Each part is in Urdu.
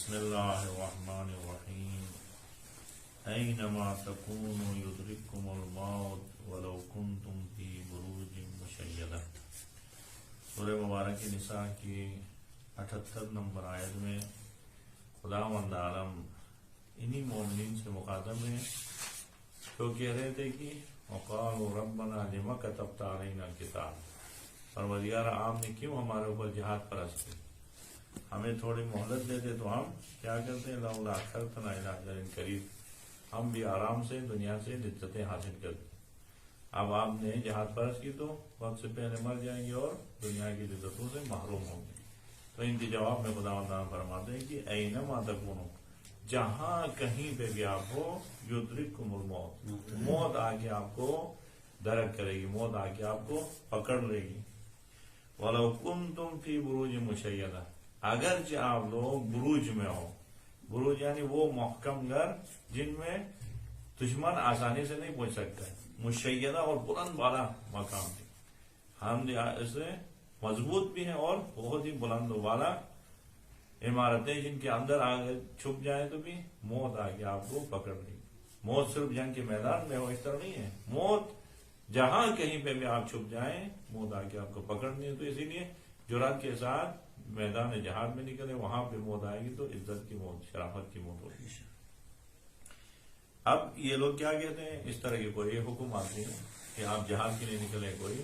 بسم اللہ الرحمن الرحیم اینما تکونوا یدرککم الموت ولو کنتم فی بروج مشیدہ۔ سورہ مبارک نساء کی 78 نمبر آیت میں خداوند عالم انہی مومنین سے مخاطب ہیں جو کہہ رہے تھے کہ وقالوا ربنا لما كتبت علینا الکتاب، پروردگار آپ نے کیوں ہمارے اوپر جہاد فرض کی، ہمیں تھوڑی مہلت دیتے تو ہم کیا کرتے ہیں، لولا اخرتنا الی اجل قریب، ہم بھی آرام سے دنیا سے لذتیں حاصل کرتے۔ اب آپ نے جہاد فرض کی تو وقت سے پہلے مر جائیں گے اور دنیا کی لذتوں سے محروم ہوں گے۔ تو ان کے جواب میں خداوند تعالیٰ فرماتے ہیں کہ اینما تکونوا، جہاں کہیں پہ بھی آپ ہو، یدرککم الموت، موت آ کے آپ کو درک کرے گی، موت آ کے آپ کو پکڑ لے گی۔ وَلَوْ كُنْتُمْ فِي بُرُوجٍ مُشَيَّدَةٍ، اگرچہ آپ لوگ بروج میں ہو، بروج یعنی وہ محکم گھر جن میں دشمن آسانی سے نہیں پہنچ سکتا ہے، مشیدہ اور بلند بالا مقام تھی، ہم اسے مضبوط بھی ہیں اور بہت ہی بلند و بالا عمارتیں جن کے اندر آگے چھپ جائیں تو بھی موت آ کے آپ کو پکڑ لی۔ موت صرف جنگ کے میدان میں ہو اس طرح نہیں ہے، موت جہاں کہیں پہ بھی آپ چھپ جائیں موت آ کے آپ کو پکڑنی ہے۔ تو اسی لیے جرات کے ساتھ میدان جہاد میں نکلے، وہاں پہ موت آئے گی تو عزت کی موت، شرافت کی موت ہوگی۔ اب یہ لوگ کیا کہتے ہیں، اس طرح کی کوئی حکم آتی ہے کہ آپ جہاد کے لیے نکلے، کوئی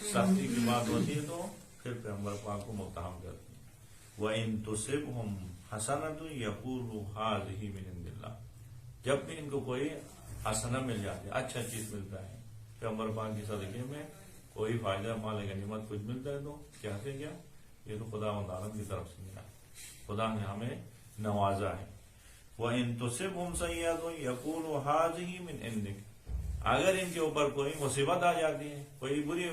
سختی کی بات ہوتی ہے تو پھر پیغمبر پاک کو متہم کرتے ہیں۔ وَإِن تُصِبْهُمْ حَسَنَةٌ يَقُولُوا هَٰذِهِ مِنْ عِندِ اللَّهِ، جب بھی ان کو کوئی حسنہ مل جاتی ہے، اچھا چیز ملتا ہے، پیغمبر پاک کی صدقے میں کوئی فائدہ، مال غنیمت کچھ ملتا ہے تو کہتے ہیں کیا، یہ تو خداوند عالم کی طرف سے ملا، خدا نے ہمیں نوازا ہے۔ وَإِن تُصِبْهُمْ سَيِّئَةٌ يَقُولُوا هَٰذِهِ مِنْ عِندِكَ، اگر ان کے اوپر کوئی مصیبت آ جاتی ہے، کوئی بری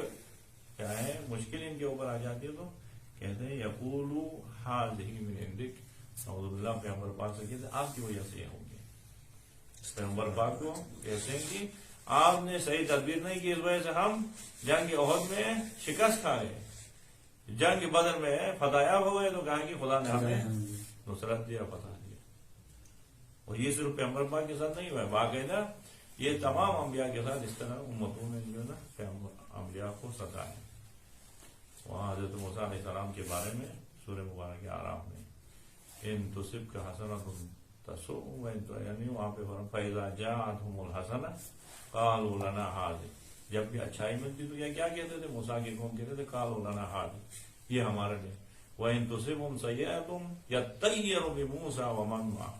کیا ہے مشکل ان کے اوپر آ جاتی ہے تو کہتے ہیں یقولوا هَٰذِهِ مِنْ عِندِكَ، نعوذ باللہ، پیغمبر پاک سے کہتے ہیں آپ کی وجہ سے یہ ہو گیا۔ پیغمبر پاک کو کہتے ہیں کہ آپ نے صحیح تدبیر نہیں کی، اس وجہ سے ہم جنگ احد میں شکست کھا گئے، جنگ بدر میں فتح ہو گئے تو کہا کہ خدا نے ہمیں نصرت دیا، فتح دیا۔ اور یہ صرف پیغمبر پاک کے ساتھ نہیں ہوا ہے، باقاعدہ یہ تمام انبیاء کے ساتھ اس طرح امتوں نے جو ہے نا پیغمبر انبیاء کو ستایا۔ وہاں حضرت موسیٰ علیہ السلام کے بارے میں سورہ مبارک آراف میں ان تصبک حسنۃ تسؤہم، یعنی وہاں پہ فإذا جاءتہم الحسنۃ قالوا لنا ھذہ، جب بھی اچھائی ملتی تو یہ کیا کہتے تھے، موسیٰ کی قوم کہتے تھے قالوا لنا ھذہ، یہ ہمارے لیے۔ وإن تصبہم سیئۃ یطیروا بموسیٰ ومن معہ،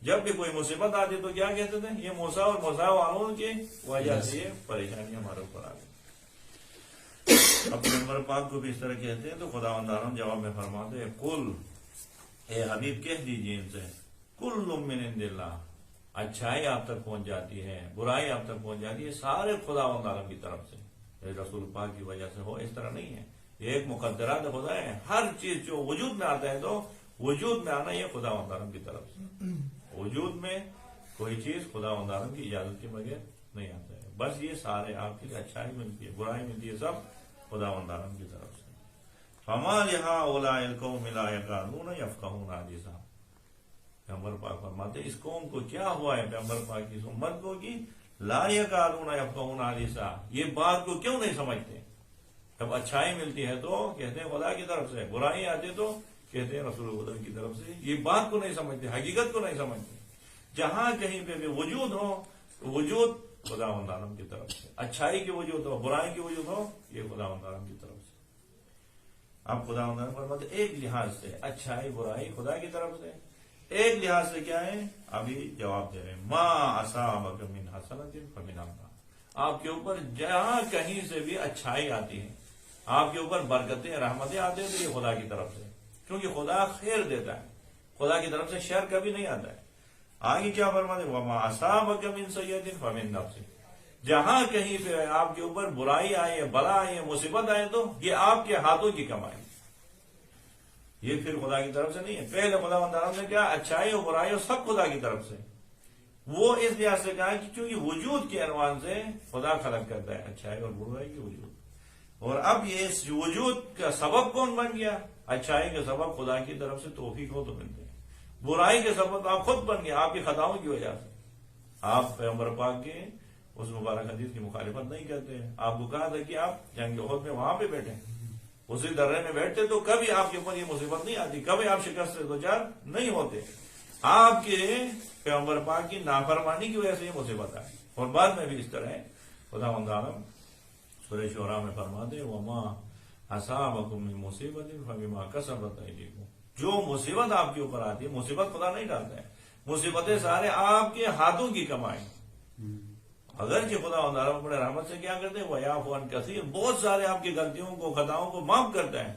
جب بھی کوئی مصیبت آتی تو کیا کہتے تھے، یہ موسیٰ اور موسیٰ والوں کی وجہ سے یہ پریشانی ہمارے اوپر آ گئی۔ اب پیغمبر پاک کو بھی اس طرح کہتے ہیں تو خداوند عالم جواب میں فرماتے ہیں قل، اے حبیب کہہ دیجیے ان سے، کل من عند اللہ، اچھائی آپ تک پہنچ جاتی ہے، برائی آپ تک پہنچ جاتی ہے، سارے خداوند عالم کی طرف سے، رسول پاک کی وجہ سے ہو اس طرح نہیں ہے، یہ ایک مقدرات خدا ہے، ہر چیز جو وجود میں آتا ہے تو وجود میں آنا یہ خداوند عالم کی طرف سے، وجود میں کوئی چیز خداوند عالم کی اجازت کے بغیر نہیں آتا ہے، بس یہ سارے آپ کی اچھائی ملتی ہے، برائی ملتی ہے، سب خداوند عالم کی طرف سے۔ فما لہؤلاء القوم لا یکادون یفقہون حدیثا، پیغمبر پاک فرماتے اس قوم کو کیا ہوا ہے، پیغمبر پاک کی امت کو کہ لا یکادون یفقہون حدیثا، یہ بات کو کیوں نہیں سمجھتے، جب اچھائی ملتی ہے تو کہتے ہیں خدا کی طرف سے، برائی آتی ہے تو کہتے ہیں رسول خدا کی طرف سے، یہ بات کو نہیں سمجھتے، حقیقت کو نہیں سمجھتے۔ جہاں کہیں پہ بھی وجود ہو، وجود خداوند عالم کی طرف سے، اچھائی کی وجود ہو، برائی کی وجود ہو، یہ خداوند عالم کی طرف سے۔ اب خداوند عالم فرماتے ایک لحاظ سے اچھائی برائی خدا کی طرف سے، ایک لحاظ سے کیا ہے، ابھی جواب دے رہے ہیں، ما اصابک من حسنۃ فمن اللہ، آپ کے اوپر جہاں کہیں سے بھی اچھائی آتی ہے، آپ کے اوپر برکتیں رحمتیں آتے ہیں تو یہ خدا کی طرف سے، کیونکہ خدا خیر دیتا ہے، خدا کی طرف سے شر کبھی نہیں آتا ہے۔ آگے کیا فرماتے ہیں، وما اصابک من سیئۃ فمن نفسک، جہاں کہیں پہ آپ کے اوپر برائی آئی ہے، بلا آئی ہے، مصیبت آئی تو یہ آپ کے ہاتھوں کی کمائی، یہ پھر خدا کی طرف سے نہیں ہے۔ پہلے خداوند عالم نے کیا، اچھائی اور برائی اور سب خدا کی طرف سے، وہ اس لحاظ سے کہا کہ چونکہ وجود کے عنوان سے خدا خلق کرتا ہے اچھائی اور برائی کی وجود، اور اب یہ وجود کا سبب کون بن گیا، اچھائی کا سبب خدا کی طرف سے توفیق ہو تو ملتے ہیں، برائی کے سبب آپ خود بن گئے آپ کی خطاؤں کی وجہ سے. آپ پیغمبر پاک کے اس مبارک حدیث کی مخالفت نہیں کرتے ہیں. آپ کو کہا تھا کہ آپ جنگ احد میں وہاں پہ بیٹھے, اسی درے میں بیٹھتے تو کبھی آپ کے اوپر یہ مصیبت نہیں آتی, کبھی آپ شکست سے دوچار نہیں ہوتے. آپ کے پیغمبر پاک کی نافرمانی کی وجہ سے یہ مصیبت آئی. اور بعد میں بھی اس طرح ہے. خداوند عالم سورہ شعراء میں فرماتے وما اصابکم من مصیبت فبما کسبت ایدیکم. جو مصیبت آپ کے اوپر آتی ہے, مصیبت خدا نہیں ڈالتا ہے, مصیبتیں سارے آپ کے ہاتھوں کی کمائی. اگرچہ خداوند عالم اپنے رحمت سے کیا کرتے ہیں وَيَعْفُو عَنْ كَثِيرٍ, بہت سارے آپ کی غلطیوں کو خطاؤں کو معاف کرتا ہے,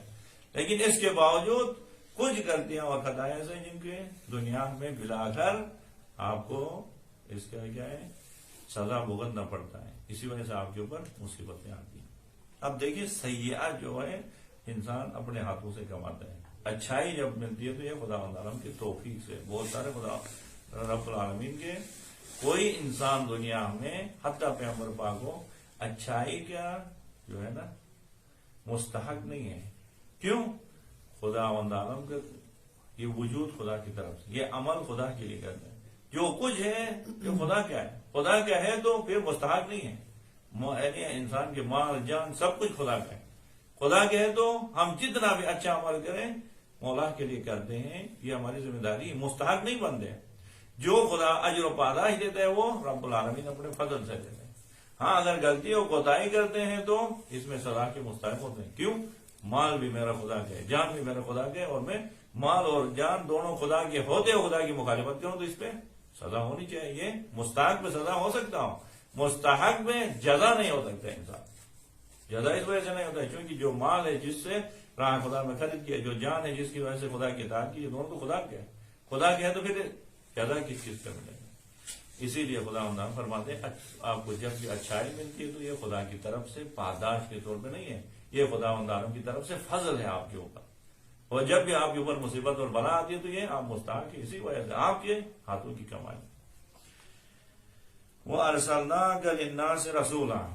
لیکن اس کے باوجود کچھ غلطیاں اور خطائیں ایسے جن کے دنیا میں بلا کر آپ کو اس کا کیا ہے سزا بھگتنا پڑتا ہے. اسی وجہ سے آپ کے اوپر مصیبتیں آتی ہیں. اب دیکھیے سیئات جو ہے انسان اپنے ہاتھوں سے کماتا ہے, اچھائی جب ملتی ہے تو یہ خداوند عالم کی توفیق سے. بہت سارے خدا رب العالمین کے کوئی انسان دنیا میں حتیٰ پیغمبر پاک کو اچھائی کا جو ہے نا مستحق نہیں ہے. کیوں؟ خداوند عالم کا یہ وجود خدا کی طرف سے, یہ عمل خدا کے لیے کرتے ہیں. جو کچھ ہے جو خدا کا ہے, خدا کا ہے تو پھر مستحق نہیں ہے. انسان کے مال جان سب کچھ خدا کا ہے. خدا کے ہے تو ہم جتنا بھی اچھا عمل کریں مولا کے لیے کرتے ہیں, یہ ہماری ذمہ داری ہے, مستحق نہیں بنتے. جو خدا اجر و پاداش دیتا ہے وہ رب العالمین اپنے فضل سے دیتے ہیں. ہاں اگر غلطی اور کوتاہی کرتے ہیں تو اس میں سزا کے مستحق ہوتے ہیں. کیوں؟ مال بھی میرا خدا کا ہے, جان بھی میرا خدا کا ہے, اور میں مال اور جان دونوں خدا کے ہوتے ہوئے خدا کی مخالفت کروں تو اس پہ سزا ہونی چاہیے. مستحق میں سزا ہو سکتا ہوں, مستحق میں جزا نہیں ہو سکتا انسان. جزا اس وجہ سے نہیں ہوتا ہے کیونکہ جو مال ہے جس سے راہ خدا میں خرید کیا, جو جان ہے جس کی وجہ سے خدا کی اطاعت کی, یہ دونوں تو خدا کے ہے. خدا کے ہے تو پھر جزا کس چیز کا ملے گا. اسی لیے خدا فرماتے ہیں آپ کو جب بھی اچھائی ملتی ہے تو یہ خدا کی طرف سے پاداش کے طور پہ نہیں ہے, یہ خدا عالم کی طرف سے فضل ہے آپ کے اوپر. اور جب بھی آپ کے اوپر مصیبت اور بلا آتی ہے تو یہ آپ مستحق ہے, اسی وجہ سے آپ کے ہاتھوں کی کمائی. وَأَرْسَلْنَاكَ لِلنَّاسِ رَسُولًا,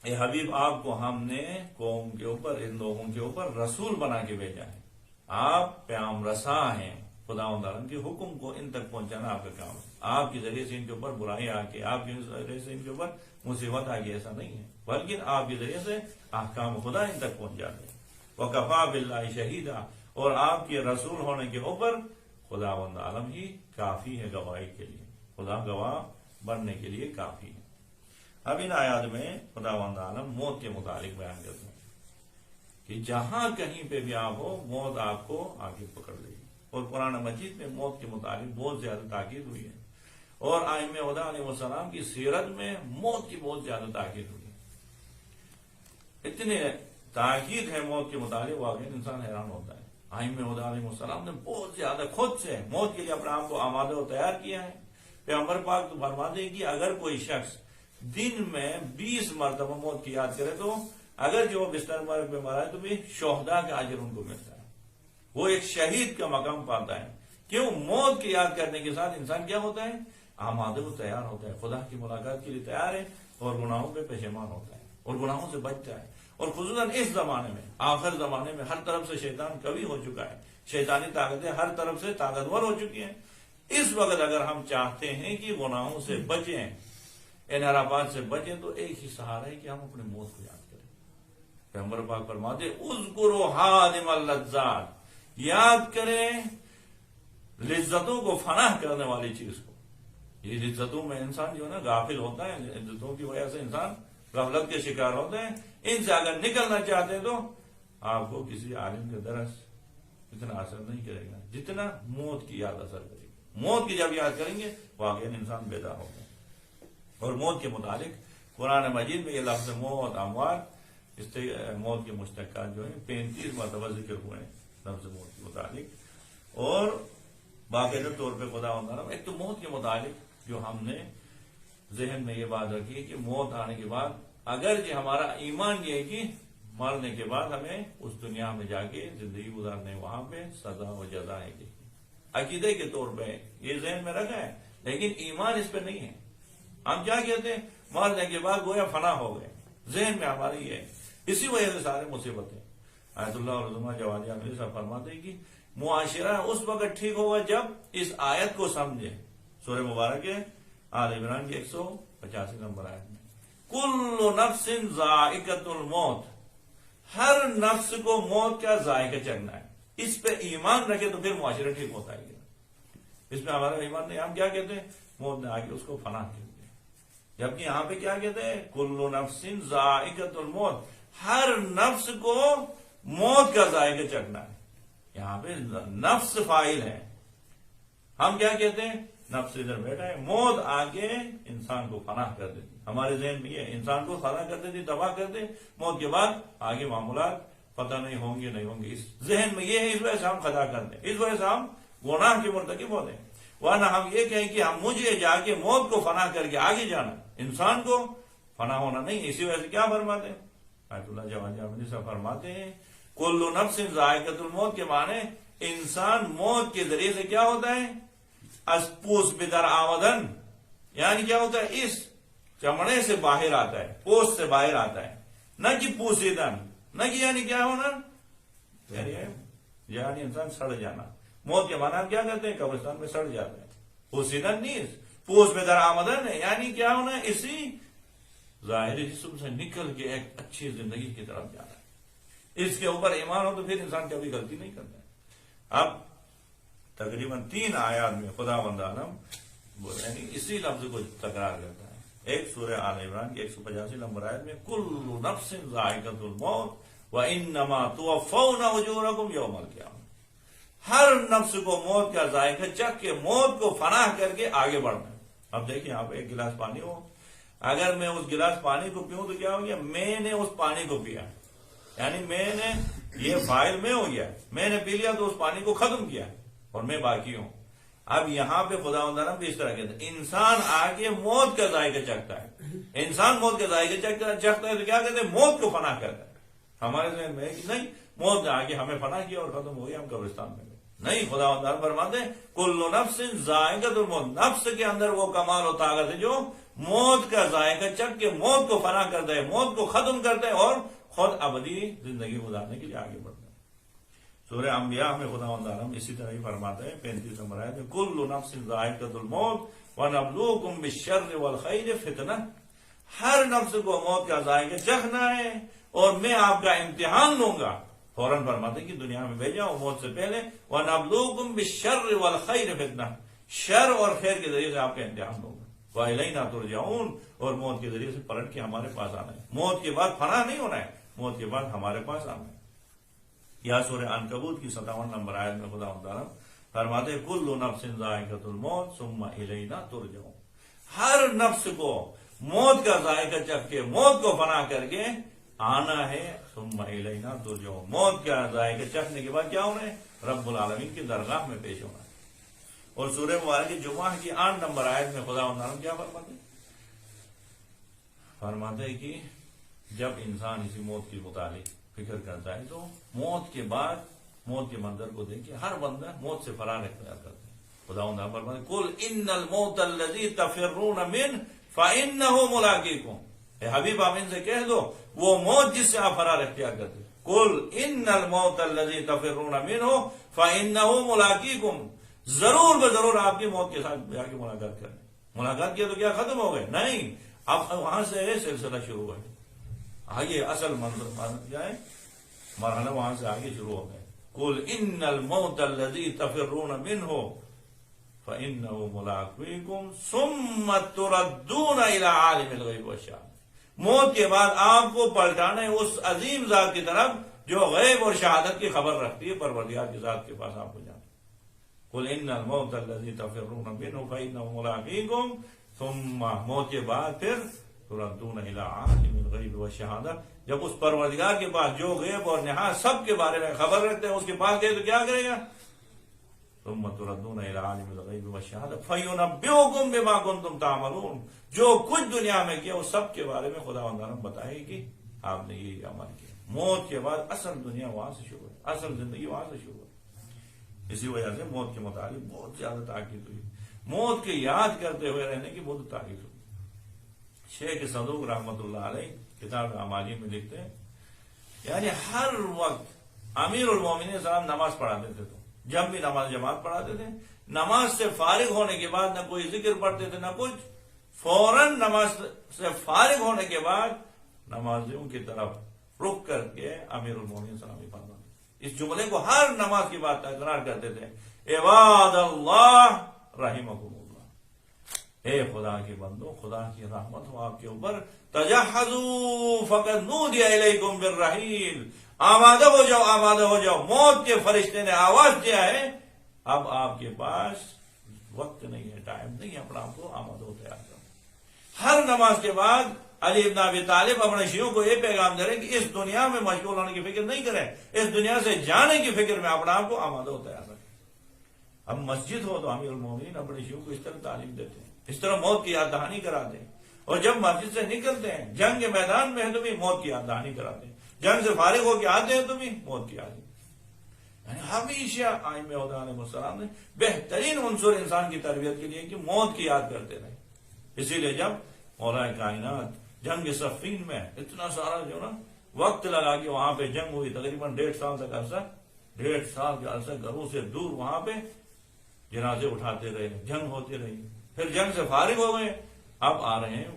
اے حبیب آپ کو ہم نے قوم کے اوپر, ان لوگوں کے اوپر رسول بنا کے بھیجا ہے. آپ پیام رساں ہیں, خداوند عالم کے حکم کو ان تک پہنچانا آپ کا کام ہے. آپ کے ذریعے سے ان کے اوپر برائی آ کے, آپ کے ذریعے سے ان کے اوپر مصیبت آ گئی, ایسا نہیں ہے, بلکہ آپ کے ذریعے سے احکام خدا ان تک پہنچ جاتے ہیں. وَكَفَى بِاللَّهِ شَهِيدًا, اور آپ کے رسول ہونے کے اوپر خداوند عالم ہی کافی ہے گواہی کے لیے, خدا گواہ بننے کے لیے کافی ہے. اب ان آیات میں خداوند عالم موت کے متعلق بیان کرتے ہیں کہ جہاں کہیں پہ بھی آپ ہو موت آپ کو آگے پکڑ لے گی. اور قرآن مجید میں موت کے متعلق بہت زیادہ تاکید ہوئی ہے, اور ائمہ ہدی علیہ السلام کی سیرت میں موت کی بہت زیادہ تاکید ہوئی ہے. اتنے تاکید ہے موت کے متعلق واقعی انسان حیران ہوتا ہے. ائمہ ہدی علیہ السلام نے بہت زیادہ خود سے موت کے لیے اپنے آپ کو آمادہ و تیار کیا ہے. پیغمبر پاک تو فرماتے ہیں کہ اگر کوئی شخص دن میں 20 مرتبہ موت کی یاد کرے تو اگر جو بستر مرگ میں مرا ہے تو بھی شہداء کا اجر ان کو ملتا ہے, وہ ایک شہید کا مقام پاتا ہے. کیوں؟ موت کی یاد کرنے کے ساتھ انسان کیا ہوتا ہے, آمادہ و تیار ہوتا ہے, خدا کی ملاقات کے لیے تیار ہے, اور گناہوں پہ پشیمان ہوتا ہے, اور گناہوں سے بچتا ہے. اور خصوصاً اس زمانے میں, آخر زمانے میں ہر طرف سے شیطان قوی ہو چکا ہے, شیطانی طاقتیں ہر طرف سے طاقتور ہو چکی ہیں. اس وقت اگر ہم چاہتے ہیں کہ گناہوں سے بچیں, انحرافات سے بچیں, تو ایک ہی سہارا ہے کہ ہم اپنے موت کو یاد کریں. پیغمبر پاک فرماتے اذکروا حادم اللذات, یاد کریں لذتوں کو فنا کرنے والی چیز کو. یہ لذتوں میں انسان جو ہے نا غافل ہوتا ہے, لذتوں کی وجہ سے انسان غفلت کے شکار ہوتے ہیں. ان سے اگر نکلنا چاہتے ہیں تو آپ کو کسی عالم کا درس اتنا اثر نہیں کرے گا جتنا موت کی یاد اثر کرے گی. موت کی جب یاد کریں گے واقعی انسان بیدار ہوگا. اور موت کے متعلق قرآن مجید میں یہ لفظ موت, اموات, اس سے موت کے مشتقات جو ہیں 35 مرتبہ ذکر ہوئے ہیں لفظ موت کے متعلق. اور باقاعدہ طور پہ خدا عالم ایک تو موت کے متعلق جو ہم نے ذہن میں یہ بات رکھی ہے کہ موت آنے کے بعد اگر کہ ہمارا ایمان یہ ہے کہ مرنے کے بعد ہمیں اس دنیا میں جا کے زندگی گزارنے, وہاں پہ سزا و جزا ہے. عقیدے کے طور پہ یہ ذہن میں رکھا ہے, لیکن ایمان اس پہ نہیں ہے. ہم کیا کہتے ہیں, مرنے کے بعد گویا فنا ہو گئے, ذہن میں ہماری ہے. اسی وجہ سے سارے مصیبتیں. آیت اللہ علیہ جوادیہ صاحب فرماتے ہیں کہ معاشرہ اس وقت ٹھیک ہوگا جب اس آیت کو سمجھے. سورہ مبارک ہے آل عمران کی 185 نمبر آیت میں کل نفس ذائقۃ الموت، ہر نفس کو موت کا ذائقہ چکھنا ہے. اس پہ ایمان رکھے تو پھر معاشرہ ٹھیک ہوتا ہے. اس میں ہمارا ایمان نہیں. ہم کیا کہتے ہیں؟ موت نے آگے اس کو فنا کہتے ہیں. جبکہ یہاں پہ کیا کہتے ہیں؟ کل نفس ذائقۃ الموت، ہر نفس کو موت کا ذائقہ چکھنا ہے. یہاں پہ نفس فاعل ہے. ہم کیا کہتے ہیں؟ نفس ادھر بیٹھا ہے، موت آگے انسان کو فنا کر دیتی. ہمارے ذہن میں یہ انسان کو فنا کر دیتی، تباہ کر دے. موت کے بعد آگے معاملات پتہ نہیں ہوں گے نہیں ہوں گے. اس ذہن میں یہ ہے، اس وجہ سے ہم خطا کرتے ہیں، اس وجہ سے ہم گناہ کے مرتکب ہوتے ہیں. ورنہ ہم یہ کہیں کہ ہم مجھے جا کے موت کو فنا کر کے آگے جانا، انسان کو فنا ہونا نہیں. اسی وجہ سے کیا فرماتے ہیں؟ آیت اللہ جوان جامنی سے فرماتے ہیں کل نفس ذائقۃ الموت کے معنی انسان موت کے ذریعے سے کیا ہوتا ہے؟ از پوس بدر آمدن، یعنی کیا ہوتا ہے؟ اس چمڑے سے باہر آتا ہے، پوست سے باہر آتا ہے. نہ کہ پوسیدن، نہ کہ یعنی کیا ہونا، یعنی انسان سڑ جانا. موت کے معنی ہم کیا کرتے ہیں؟ قبرستان میں سڑ جاتا ہے. پوسیدن نہیں، پوست بدر آمدن ہے، یعنی کیا ہونا، اسی ظاہری جسم سے نکل کے ایک اچھی زندگی کی طرف جانا ہے. اس کے اوپر ایمان ہو تو پھر انسان کبھی غلطی نہیں کرتا ہے. اب تقریباً 3 آیات میں خداوند عالم یعنی اسی لفظ کو تکرار کرتا ہے. ایک سورہ آل عمران کی 185 نمبر آیت میں کل نفس ذائقۃ الموت وانما توفون اجورکم یوم القیامہ، ہر نفس کو موت کا ذائقہ چکھ کے موت کو فنا کر کے آگے بڑھنا ہے. اب دیکھیں آپ ایک گلاس پانی ہو، اگر میں اس گلاس پانی کو پیوں تو کیا ہو گیا؟ میں نے اس پانی کو پیا، یعنی میں نے یہ فائل میں ہو گیا، میں نے پی لیا تو اس پانی کو ختم کیا اور میں باقی ہوں. اب یہاں پہ خداوند بھی اس طرح کہتے ہیں انسان آگے موت کا ذائقہ چکھتا ہے. انسان موت کا ذائقہ چکھتا ہے تو کیا کہتے ہیں؟ موت کو فنا کرتا ہے. ہمارے ذہن میں کہ نہیں، موت نے آگے ہمیں فنا کیا اور ختم ہو گیا، ہم قبرستان میں گئے. نہیں، خداوند فرماتے ہیں کل نفس ذائقۃ الموت، نفس کے اندر وہ کمال و طاقت ہے جو موت کا ذائقہ چکھ کے موت کو فنا کرتا ہے، موت کو ختم کرتا ہے اور خود ابدی زندگی گزارنے کے لیے آگے بڑھتا ہے. سورہ انبیاء میں خداوند عالم اسی طرح ہی فرماتا ہے 35 نمبر آیت میں کل نفس ذائقۃ الموت ونبلوکم بالشر والخیر فتنہ، ہر نفس کو موت کا ذائقہ چکھنا ہے اور میں آپ کا امتحان لوں گا. فوراً فرماتے کہ دنیا میں بھیجا ہوں موت سے پہلے، وَنَبْلُوكُمْ بِالشَّرِّ وَالْخَيْرِ فِتْنَةً، شر اور خیر کے ذریعے سے آپ کا امتحان ہوگا. وَإِلَيْنَا تُرْجَعُونَ، اور موت کے ذریعے سے پلٹ کے ہمارے پاس آنا ہے. موت کے بعد فنا نہیں ہونا ہے، موت کے بعد ہمارے پاس آنا ہے. یا سورہ عنکبوت کی 57 نمبر آیت میں خداوند تعالیٰ فرماتے ہیں کل نفس ذائقۃ الموت ثم الینا ترجعون، ہر نفس کو موت کا ذائقہ چکھ کے موت کو فنا کر کے آنا ہے. ثم الینا ترجعون، موت کا ذائقہ چکھنے کے بعد کیا ہونا ہے؟ رب العالمین کی درگاہ میں پیش ہونا ہے. اور سورہ مبارک جمعہ کی 8 نمبر آیت میں خداوند تعالیٰ کیا فرماتے ہیں؟ فرماتے ہیں کہ جب انسان اسی موت کے متعلق فکر کرتا ہے تو موت کے بعد موت کے منظر کو دیکھ کے ہر بندہ موت سے فرار اختیار کرتا ہے. خداوند فرماتے ہیں قل ان الموت الذی تفرون منہ فانہ ملاقیکم، اے حبیب آپ ان سے کہہ دو وہ موت جس سے آپ فرار اختیار کرتے ہیں. قل ان الموت الذی تفرون منہ فانہ ملاقیکم، ضرور بضرور آپ کی موت کے ساتھ جا کے ملاقات کریں. ملاقات کیا تو کیا ختم ہو گئے؟ نہیں، اب وہاں سے سلسلہ شروع ہوا ہے. آگے اصل منظر کیا ہے؟ مرحلہ وہاں سے آگے شروع ہو گئے. قل ان الموت الذی تفرون منہ فانہ ملاقیکم ثم تردون الی عالم الغیب والشہادہ، موت کے بعد آپ کو پلٹانا ہے اس عظیم ذات کی طرف جو غیب اور شہادت کی خبر رکھتی ہے، پروردگار کی ذات کے پاس آپ کو جانا. قل ان الموت الذی تفرون منہ فانہ ملاقیکم ثم، موت کے بعد پھر تردون الی عالم الغیب والشہادہ، جب اس پروردگار کے پاس جو غیب اور نہایت سب کے بارے میں خبر رکھتے ہیں اس کے پاس گئے تو کیا کرے گا؟ ثم تردون الی عالم الغیب والشہادہ فینبئکم بما کنتم تعملون، جو کچھ دنیا میں کیا اس سب کے بارے میں خداوند تعالیٰ بتائے کہ آپ نے یہ عمل کیا. موت کے بعد اصل دنیا وہاں سے شروع ہے، اصل زندگی وہاں سے شروع ہے. اسی وجہ سے موت کے متعلق بہت زیادہ تاکید ہوئی، موت کے یاد کرتے ہوئے رہنے کی بہت تاکید ہوئی. شیخ صدوق رحمت اللہ علیہ کتاب اعمالی میں لکھتے ہیں یعنی ہر وقت امیر المومنین صاحب نماز پڑھاتے تھے تو جب بھی نماز جماعت پڑھاتے تھے، نماز سے فارغ ہونے کے بعد نہ کوئی ذکر پڑھتے تھے نہ کچھ، فوراً نماز سے فارغ ہونے کے بعد نمازیوں کی طرف رخ کر کے امیر المومنین سلامی فرماتے، اس جملے کو ہر نماز کی بات تکرار کرتے تھے، عباد اللہ رحمکم اللہ، اے خدا کے بندو، خدا کی رحمت ہو آپ کے اوپر، تجہزوا فقد نودی الیکم بالرحیل، آمادہ ہو جاؤ، آمادہ ہو جاؤ، موت کے فرشتے نے آواز دیا ہے، اب آپ کے پاس وقت نہیں ہے، ٹائم نہیں ہے، اپنا آپ کو آمادہ ہو تیار کرو۔ ہر نماز کے بعد علی ابن ابی طالب اپنے شیعوں کو یہ پیغام دے رہے کہ اس دنیا میں مشغول ہونے کی فکر نہیں کریں، اس دنیا سے جانے کی فکر میں اپنا آپ کو آمادہ ہو تیار رکھیں۔ اب مسجد ہو تو امیر المومنین اپنے شیعوں کو اس طرح تعلیم دیتے ہیں، اس طرح موت کی یاد دہانی کراتے ہیں، اور جب مسجد سے نکلتے ہیں، جنگ کے میدان میں ہے تو بھی موت کی یاد دہانی کراتے ہیں، جنگ سے فارغ ہو کے آتے ہیں تو بھی موت کی یاد، یعنی ہمیشہ ائمہ خدا علیہ السلام نے بہترین عنصر انسان کی تربیت کے لیے کہ موت کی یاد کرتے رہے۔ اسی لیے جب مولا کائنات جنگ صفین میں اتنا سارا جو نا وقت لگا کے وہاں پہ جنگ ہوئی، تقریباً 1.5 سال تک عرصہ، 1.5 سال کے عرصہ گھروں سے دور وہاں پہ جنازے اٹھاتے رہے، جنگ ہوتی رہی، پھر جنگ سے فارغ ہو گئے، اب آ رہے ہیں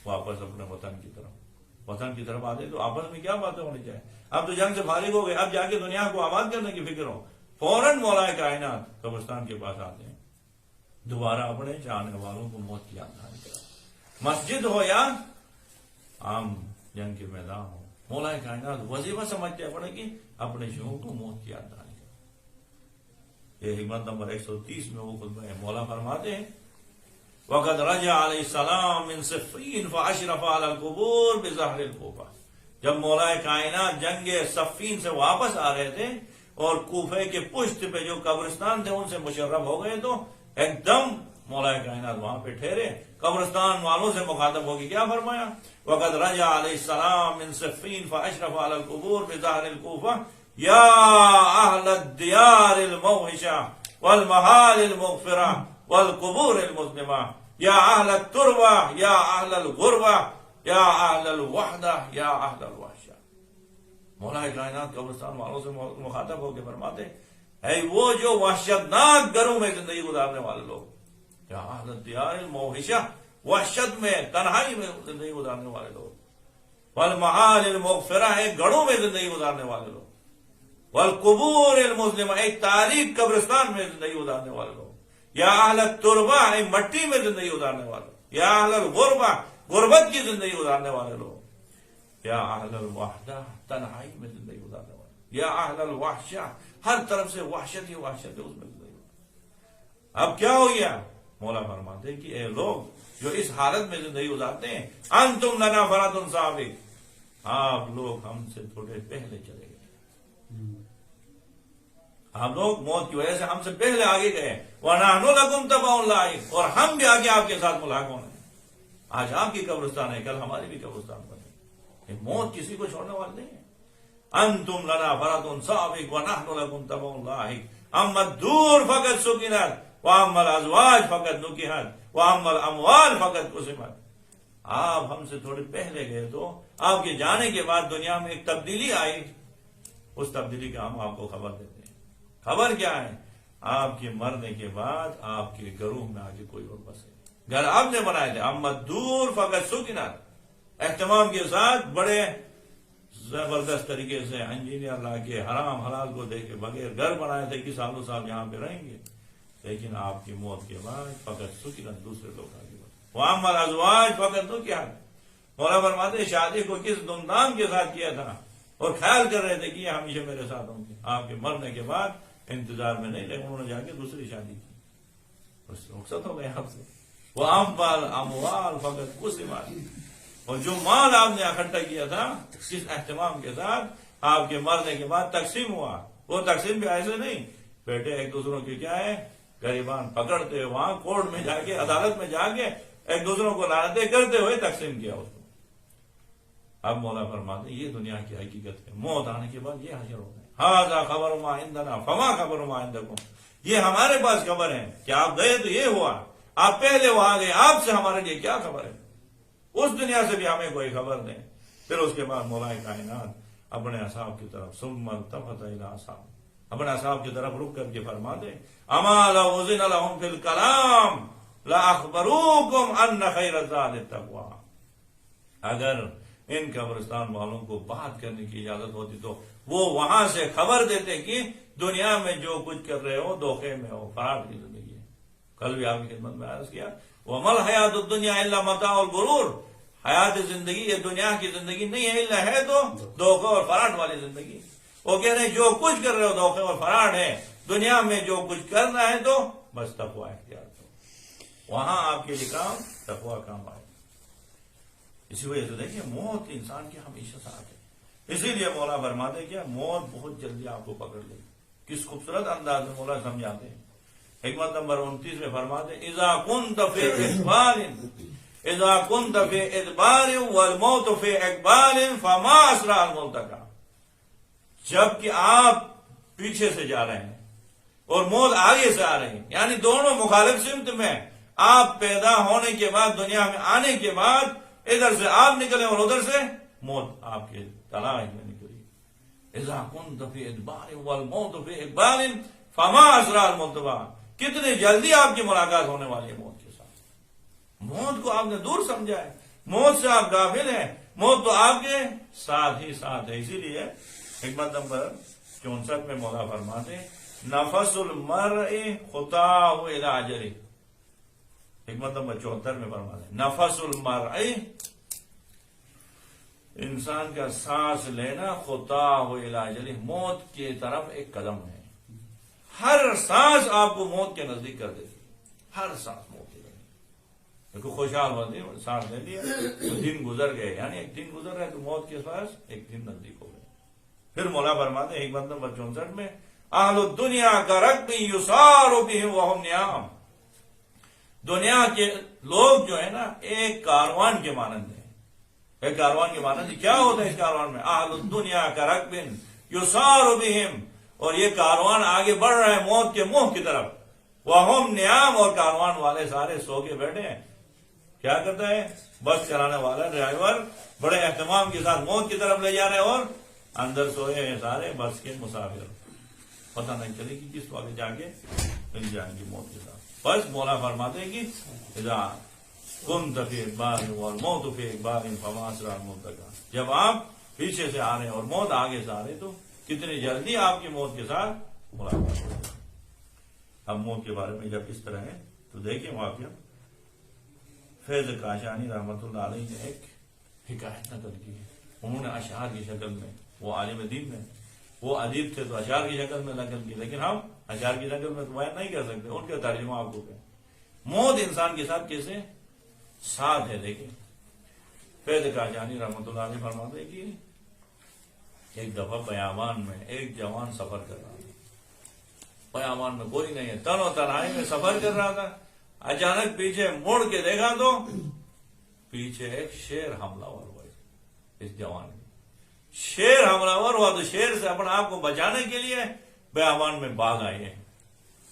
واپس اپنے وطن کی طرف، وطن کی طرف آتے تو آپس میں کیا باتیں ہونی چاہیے، اب تو جنگ سے فارغ ہو گئے، اب جا کے دنیا کو آباد کرنے کی فکر ہو، فوراً مولا کائنات قبرستان کے پاس آتے ہیں، دوبارہ اپنے چاہنے والوں کو موت کی یاد دہانی کرا، مسجد ہو یا عام جنگ کے میدان ہو، مولا کائنات وظیفہ سمجھتے اپنے کی اپنے شیعوں کو موت کی یاد دہانی کرا۔ یہ حکمت نمبر 130 میں وہ خطبہ مولا فرماتے ہیں، وقد رجع علیہ السلام من صفین فاشرف علی القبور بظہر الکوفہ، جب مولا کائنات جنگ صفین سے واپس آ رہے تھے اور کوفے کے پشت پہ جو قبرستان تھے ان سے مشرف ہو گئے، تو ایک دم مولا کائنات وہاں پہ ٹھہرے، قبرستان والوں سے مخاطب ہو کے کیا فرمایا، وقد رجع علیہ السلام من صفین فاشرف علی القبور بظہر الکوفہ یا اہل الدیار الموحشہ والمحال المغفرہ والقبور المظلمہ یا اہل التربہ یا اہل الغربہ یا اہل الوحدہ یا اہل الوحشہ۔ مولا کائنات قبرستان والوں سے مخاطب ہو کے فرماتے اے وہ جو وحشتناک گھروں میں زندگی گزارنے والے لوگ، یا اہل الدیار الموحشہ، وحشت میں تنہائی میں زندگی گزارنے والے لوگ، والمحال المغفرہ، ایک گڑھوں میں زندگی گزارنے والے لوگ، والقبور المظلمہ، ایک تاریک قبرستان میں زندگی گزارنے والے لوگ، یا اہل التربہ، ایک مٹی میں زندگی گزارنے والے، یا اہل الغربہ، غربت کی زندگی گزارنے والے لوگ، یا اہل الوحدہ، تنہائی میں زندگی گزارنے والے، یا اہل الوحشہ، ہر طرف سے وحشت ہی وحشت ہے، اس میں زندگی گزارنے۔ اب کیا ہو گیا؟ مولا فرماتے کہ اے لوگ جو اس حالت میں زندگی گزارتے ہیں، انتم لنا فرات سابق، آپ لوگ ہم سے تھوڑے پہلے چلے گئے، ہم لوگ موت کی وجہ سے ہم سے پہلے آگے گئے، وَنَحْنُ لَكُمْ تَبَعٌ لَائِقٌ، اور ہم بھی آگے آپ کے ساتھ ملاق ہونے، آج آپ کی قبرستان ہے، کل ہماری بھی قبرستان بنے، موت کسی کو چھوڑنے والی نہیں ہے۔ انتم لنا فرات سابق وَنَحْنُ لَكُمْ تَبَعٌ لَائِقٌ، اما الدور فقط سکنت وَأَمَّا الْأَزْوَاجُ فَقَدْ نُكِحَتْ وَأَمَّا الْأَمْوَالُ فَقَدْ قُسِمَتْ، آپ ہم سے تھوڑے پہلے گئے تو آپ کے جانے کے بعد دنیا میں ایک تبدیلی آئی، اس تبدیلی کا ہم آپ کو خبر دیتے ہیں۔ خبر کیا ہے؟ آپ کے مرنے کے بعد آپ کے گھروں میں آگے کوئی اور بسے، گھر آپ نے بنائے تھے، اما الدور فقط سکنت، اہتمام کے ساتھ بڑے زبردست طریقے سے انجینئر لا کے حرام حلال کو دیکھ کے بغیر گھر بنائے تھے کہ سالوں سال یہاں پہ رہیں گے، لیکن آپ کی موت کے بعد فقط سکنت، دوسرے لوگ آگے بڑھے، وَأَمَّا الْأَزْوَاجُ فَقَدْ نُكِحَتْ، مولا فرماتے شادی کو کس دھوم دھام کے ساتھ کیا تھا اور خیال کر رہے تھے کہ یہ ہمیشہ میرے ساتھ ہوں گے، آپ کے مرنے کے بعد انتظار میں نہیں، لیکن انہوں نے جا کے دوسری شادی کی، اس رخصت ہو گئے آپ سے۔ وَأَمَّا الْأَمْوَالُ فَقَدْ قُسِمَتْ، اور جو مال آپ نے اکٹھا کیا تھا جس اہتمام کے ساتھ آپ کے مرنے کے بعد تقسیم ہوا، وہ تقسیم بھی ایسے نہیں بیٹے ایک دوسروں کی کیا ہے غریبان پکڑتے وہاں کورٹ میں جا کے عدالت میں جا کے ایک دوسروں کو لعنتیں کرتے ہوئے تقسیم کیا اس کو۔ اب مولا فرماتے یہ دنیا کی حقیقت ہے، موت آنے کے بعد یہ حشر ہوتا ہے، ھذا خبر ما عندنا فما خبر ما عندکم، یہ ہمارے پاس خبر ہے کہ آپ گئے تو یہ ہوا، آپ پہلے وہاں گئے، آپ سے ہمارے لیے کیا خبر ہے، اس دنیا سے بھی ہمیں کوئی خبر دیں۔ پھر اس کے بعد مولا کائنات اپنے اصحاب کی طرف ثم التفت الی اصحاب، اپنے اصحاب کی طرف رک کر کے فرماتے اما لو اذن لهم فی الکلام لاخبروکم ان خیر الزاد التقوی، اگر ان قبرستان والوں کو بات کرنے کی اجازت ہوتی تو وہ وہاں سے خبر دیتے کہ دنیا میں جو کچھ کر رہے ہو دھوکے میں ہو، فراڈ کی زندگی ہے۔ کل بھی آپ کی خدمت میں عرض کیا وَمَا الْحَيَاةُ الدُّنْيَا إِلَّا مَتَاعُ الْغُرُورِ، حیات زندگی یہ دنیا کی زندگی نہیں ہے، الا ہے تو دھوکے اور فراڈ والی زندگی۔ وہ کہہ رہے ہیں جو کچھ کر رہے ہو دھوکے اور فراڈ ہے، دنیا میں جو کچھ کرنا ہے تو بس تقوی اختیار کرو، وہاں آپ کے لیے کام تقوی کام آئے۔ اسی وجہ سے دیکھیں موت انسان کے ہمیشہ ساتھ ہے، اسی لیے مولا فرماتے کیا موت بہت جلدی آپ کو پکڑ لے۔ کس خوبصورت انداز میں مولا سمجھاتے ہیں، حکمت نمبر 29 میں فرماتے اذا كنت في اقبال اذا كنت في ادبار والموت في اقبال فما اسرع الملتقى، جب کہ آپ پیچھے سے جا رہے ہیں اور موت آگے سے آ رہی ہے، یعنی دونوں مخالف سمت میں، آپ پیدا ہونے کے بعد دنیا میں آنے کے بعد ادھر سے آپ نکلے اور ادھر سے موت آپ کے تلاش میں نکلی۔ اذا كنت في ادبار والموت في اقبال فما اسرع الملتقى، کتنی جلدی آپ کی ملاقات ہونے والی ہے موت کے ساتھ۔ موت کو آپ نے دور سمجھا ہے، موت سے آپ غافل ہیں، موت تو آپ کے ساتھ ہی ساتھ ہے۔ اسی لیے حکمت نمبر 64 میں مولا فرماتے نفس المرء خطاه الى اجله، حکمت نمبر 74 میں فرماتے نفس المرء، انسان کا سانس لینا خطاه الى اجله، موت کی طرف ایک قدم ہے۔ ہر سانس آپ کو موت کے نزدیک کر دیتی، ہر سانس موت کے نزدیک۔ دیکھو خوشحال ہوتی سانس لے لیا تو دن گزر گئے، یعنی ایک دن گزر رہا ہے تو موت کے پاس ایک دن نزدیک ہو گئے۔ پھر مولا فرماتے ہیں حکمت نمبر 64 میں اہل الدنیا کا رکب یسار بہم وہم نیام، دنیا کے لوگ جو ہے نا ایک کاروان کے مانند ہیں۔ ایک کاروان کے مانند کیا ہوتا ہے اس کاروان میں؟ اہل الدنیا کا رکب یسار بہم، اور یہ کاروان آگے بڑھ رہا ہے موت کے منہ کی طرف، وہم نیام، اور کاروان والے سارے سو کے بیٹھے ہیں۔ کیا کرتا ہے بس چلانے والا ڈرائیور بڑے اہتمام کے ساتھ موت کی طرف لے جا رہے ہیں، اور اندر سوئے ہیں سارے بس کے مسافر، پتہ نہیں چلے کہ کس وقت جا کے مل جائیں گے موت کے ساتھ۔ بس مولا فرماتے ہیں کہ اذا كنت في اقبال والموت في اقبال فما اسرع الملتقى، جب آپ پیچھے سے آ رہے ہیں اور موت آگے سے آ رہے تو کتنی جلدی آپ کی موت کے ساتھ ملاقات ہو۔ اب موت کے بارے میں جب اس طرح ہے تو دیکھیں واقعہ فیض کاشانی رحمت اللہ علیہ نے ایک حکایت نقل کی ہے، انہوں نے اشعار کی شکل میں، وہ عالم دین میں، وہ ادیب تھے تو اشعار کی شکل میں نقل کی، لیکن ہم اشعار کی شکل میں تو بیان نہیں کر سکتے، ان کا ترجمہ آپ کو کہیں موت انسان کے ساتھ کیسے ساتھ ہے۔ دیکھیں فیض کاشانی رحمت اللہ علیہ فرماتے کہ ایک دفعہ بیابان میں ایک جوان سفر کر رہا تھا، بیابان میں کوئی نہیں ہے، تن و تنہائی میں سفر کر رہا تھا، اچانک پیچھے مڑ کے دیکھا تو پیچھے ایک شیر حملہ ہوا اس جوان نے، شیر حملہ ہوا تو شیر سے اپنے آپ کو بچانے کے لیے بیابان میں بھاگ آئے ہیں۔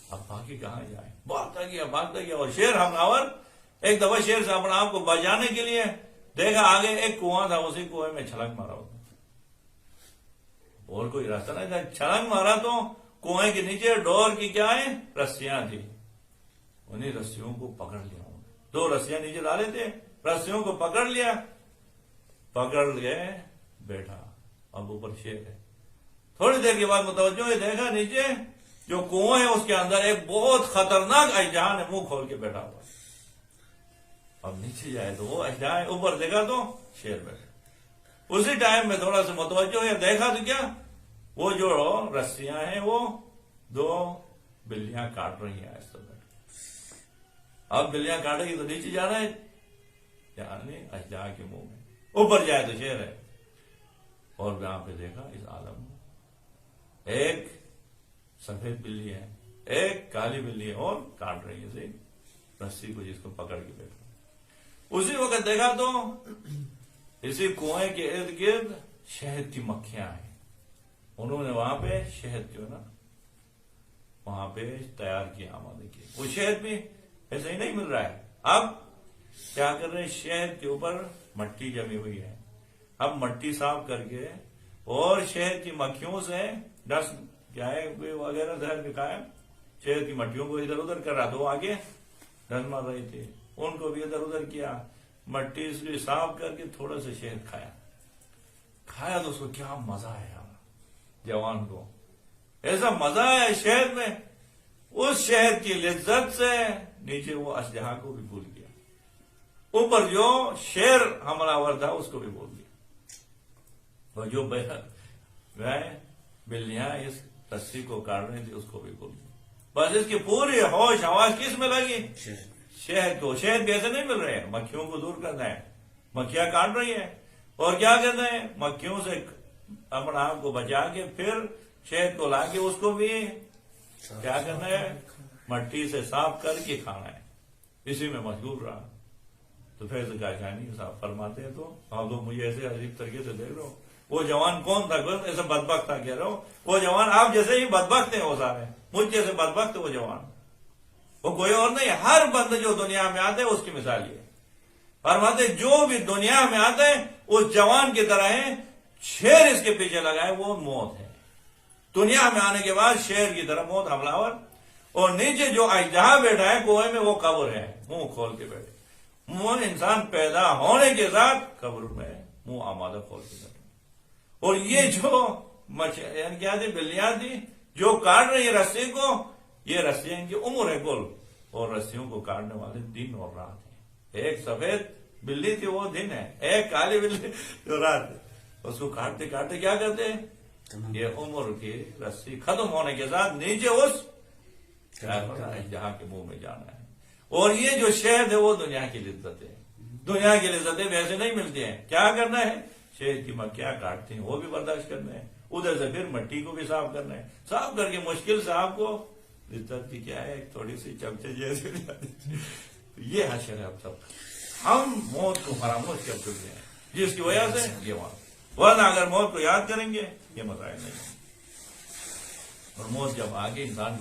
اب باقی کہاں جائے، بھاگتا گیا اور شیر حملہ ایک دفعہ شیر سے اپنے آپ کو بچانے کے لیے دیکھا آگے ایک کنواں تھا، اسی کنویں میں چھلانگ مارا ہوتا، اور کوئی راستہ نہیں تھا، چھلانگ مارا تو کنویں کے نیچے ڈور کی کیا ہے رسیاں تھی، انہیں رسیوں کو پکڑ لیا، دو رسیاں نیچے ڈالے تھے، رسیوں کو پکڑ لیا، پکڑ گئے بیٹھا، اب اوپر شیر ہے۔ تھوڑی دیر کے بعد متوجہ ہے، دیکھا نیچے جو کنواں ہے اس کے اندر ایک بہت خطرناک اژدہا نے منہ کھول کے بیٹھا ہوا، اب نیچے جائے تو وہ اژدہا ہے، اوپر دیکھا تو شیر بیٹھا۔ اسی ٹائم میں تھوڑا سا متوجہ ہے، دیکھا تو کیا وہ جو رسیاں ہیں وہ دو بلیاں کاٹ رہی ہیں ایسا بیٹھ، اب بلیاں کاٹے گی تو نیچے جانا ہے، یعنی اژدہا کے منہ میں، اوپر جائے تو شیر ہے۔ اور یہاں پہ دیکھا اس عالم میں ایک سفید بلی ہے، ایک کالی بلی ہے، اور کاٹ رہی ہے رسی کو، جس کو پکڑ کے بیٹھا۔ اسی وقت دیکھا تو اسی کنویں کے ارد گرد شہد کی مکھیاں ہیں، انہوں نے وہاں پہ شہد جو نا وہاں پہ تیار کیا، آمادہ کیا، وہ شہد بھی ایسے ہی نہیں مل رہا ہے، اب کیا کر رہے ہیں، شہد کے اوپر مٹی جمی ہوئی ہے، اب مٹی صاف کر کے اور شہد کی مکھیوں سے ڈسٹ کیا ہے وغیرہ زہر کے قائم شہد کی مٹیوں کو ادھر ادھر کر رہا تھا، وہ آگے ڈھل مار رہے تھے، ان کو بھی ادھر ادھر کیا، مٹی اس کو صاف کر کے تھوڑا سا شہد کھایا تو اس کو کیا مزہ آیا، جوان کو ایسا مزہ آیا شہد میں، اس شہد کی لذت سے نیچے وہ اشجہا کو بھی بھول گیا، اوپر جو شیر حملہ آور تھا اس کو بھی بھول گیا، اور جو بلیاں اس رسی کو کاٹ رہی تھی اس کو بھی بھول گیا، بس اس کی پوری ہوش آواز کس میں لگی؟ شہد کو۔ شہد بھی ایسے نہیں مل رہے ہیں، مکھیوں کو دور کرنا ہے، مکھیاں کاٹ رہی ہیں، اور کیا کہتے ہیں مکھیوں سے اپنا آپ کو بچا کے پھر شہد کو لا کے اس کو بھی کیا کرنا ہے، مٹی سے صاف کر کے کھانا ہے، اسی میں مشغول رہا۔ تو پھر سے کاشانی صاحب فرماتے ہیں، تو آپ لوگ مجھے ایسے عجیب طریقے سے دیکھ رہے ہو، وہ جوان کون تھا؟ ایسے بدبخت تھا کہہ رہا ہوں، وہ جوان آپ جیسے ہی بدبخت ہیں وہ سارے، مجھ جیسے بدبخت ہے وہ جوان، وہ کوئی اور نہیں، ہر بند جو دنیا میں آتے اس کی مثال یہ فرماتے، جو بھی دنیا میں آتے ہیں اس جوان کی طرح ہیں، شیر اس کے پیچھے لگائے وہ موت ہے، دنیا میں آنے کے بعد شیر کی طرح موت حملہ آور، اور نیچے جو اژدہا بیٹھا ہے کنویں میں وہ قبر ہے، منہ کھول کے بیٹھے، منہ انسان پیدا ہونے کے ساتھ قبر میں منہ آمادہ کھول کے بیٹھے، اور یہ جو یعنی کیا تھی، بلیاں تھی جو کاٹ رہی ہے رسی کو، یہ رسیاں ان کی عمر ہے کل، اور رسیوں کو کاٹنے والے دن اور رات ہیں، ایک سفید بلی تھی وہ دن ہے، ایک کالی بلی جو رات ہے، اس کو کاٹتے کاٹتے کیا کرتے ہیں، یہ عمر کی رسی ختم ہونے کے ساتھ نیچے اس جہاں کے منہ میں جانا ہے، اور یہ جو شہد ہے وہ دنیا کی لذت ہے، دنیا کی لذتیں ویسے نہیں ملتی ہیں، کیا کرنا ہے، شہد کی مکھیاں کاٹتی ہیں وہ بھی برداشت کرنا ہے، ادھر سے پھر مٹی کو بھی صاف کرنا ہے، صاف کر کے مشکل سے آپ کو لذت کی کیا ہے، ایک تھوڑی سی چمچے جیسے یہ حشر ہے۔ اب سب ہم موت کو فراموش کر چکے ہیں، جس کی وجہ سے یہ ورنہ اگر موت کو یاد کریں گے یہ مسائل نہیں، اور موت جب آگے انسان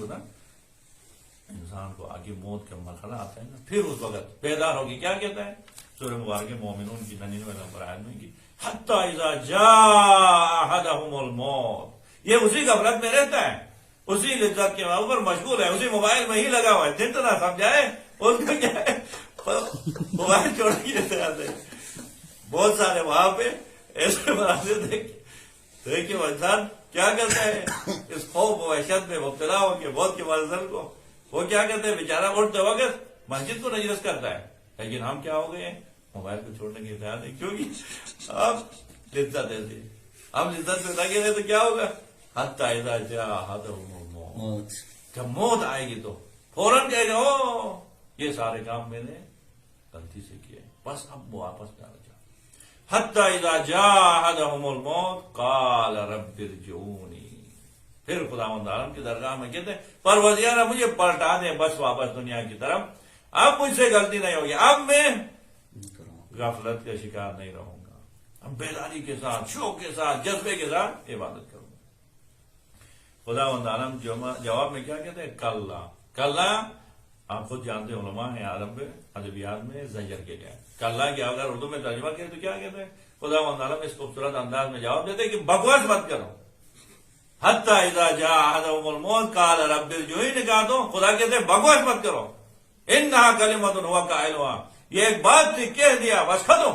کو آگے موت کا مرحلہ آتا ہے نا، پھر اس وقت بیدار ہوگی، کیا کہتا ہے سورہ مبارکہ مومنون کی 99 نمبر آیت میں کی، حتی اذا جاء احدهم الموت، یہ اسی غفلت میں رہتا ہے، اسی لذت کے اوپر مشغول ہے، اسی موبائل میں ہی لگا ہوا ہے، دن تو نہ سمجھائے اس کو کیا ہے، موبائل چھوڑ کے آتے ہیں بہت سارے وہاں پہ ایسے مناظر دیکھیے، وہ انسان کیا کرتا ہے، اس خوف و وحشت میں مبتلا ہو کے موت کے منظر کو، وہ کیا کہتے ہیں بیچارہ اٹھتے وقت مسجد کو نجرس کرتا ہے، لیکن ہم کیا ہو گئے ہیں، موبائل کو چھوڑنے کے خیال ہے، کیونکہ اب لذت ایسی، اب لذت میں لگے رہے تو کیا ہوگا، حتی اذا جاء احدهم الموت، جب موت آئے گی تو فوراً کہے گا او یہ سارے کام میں نے غلطی سے کیے، بس اب وہ واپس نہ جا، حتی اذا جاء احدهم الموت قال رب ارجعونی، پھر خداوند عالم کی درگاہ میں کہتے ہیں پروردگار مجھے پلٹا دیں بس واپس دنیا کی طرف، اب مجھ سے غلطی نہیں ہوگی، اب میں غفلت کا شکار نہیں رہوں گا، اب بیداری کے ساتھ، شوق کے ساتھ، جذبے کے ساتھ عبادت کروں گا۔ خداوند عالم جواب میں کیا کہتے ہیں، کلا، آپ خود جانتے ہیں، علماء ہیں عرب ادبیات میں زجر کے لیے، کلا کی اگر اردو میں ترجمہ کریں تو کیا کہتے ہیں، خداوند عالم اس خوبصورت انداز میں جواب دیتے ہیں کہ بکواس مت کرو، حتی اذا جاء احدهم الموت قال رب ارجعونی، کہا تو خدا کہتے ہیں بکواس مت کرو، انہا کلمۃ هو قائلها، یہ ایک بات تھی کہہ دیا بس ختم،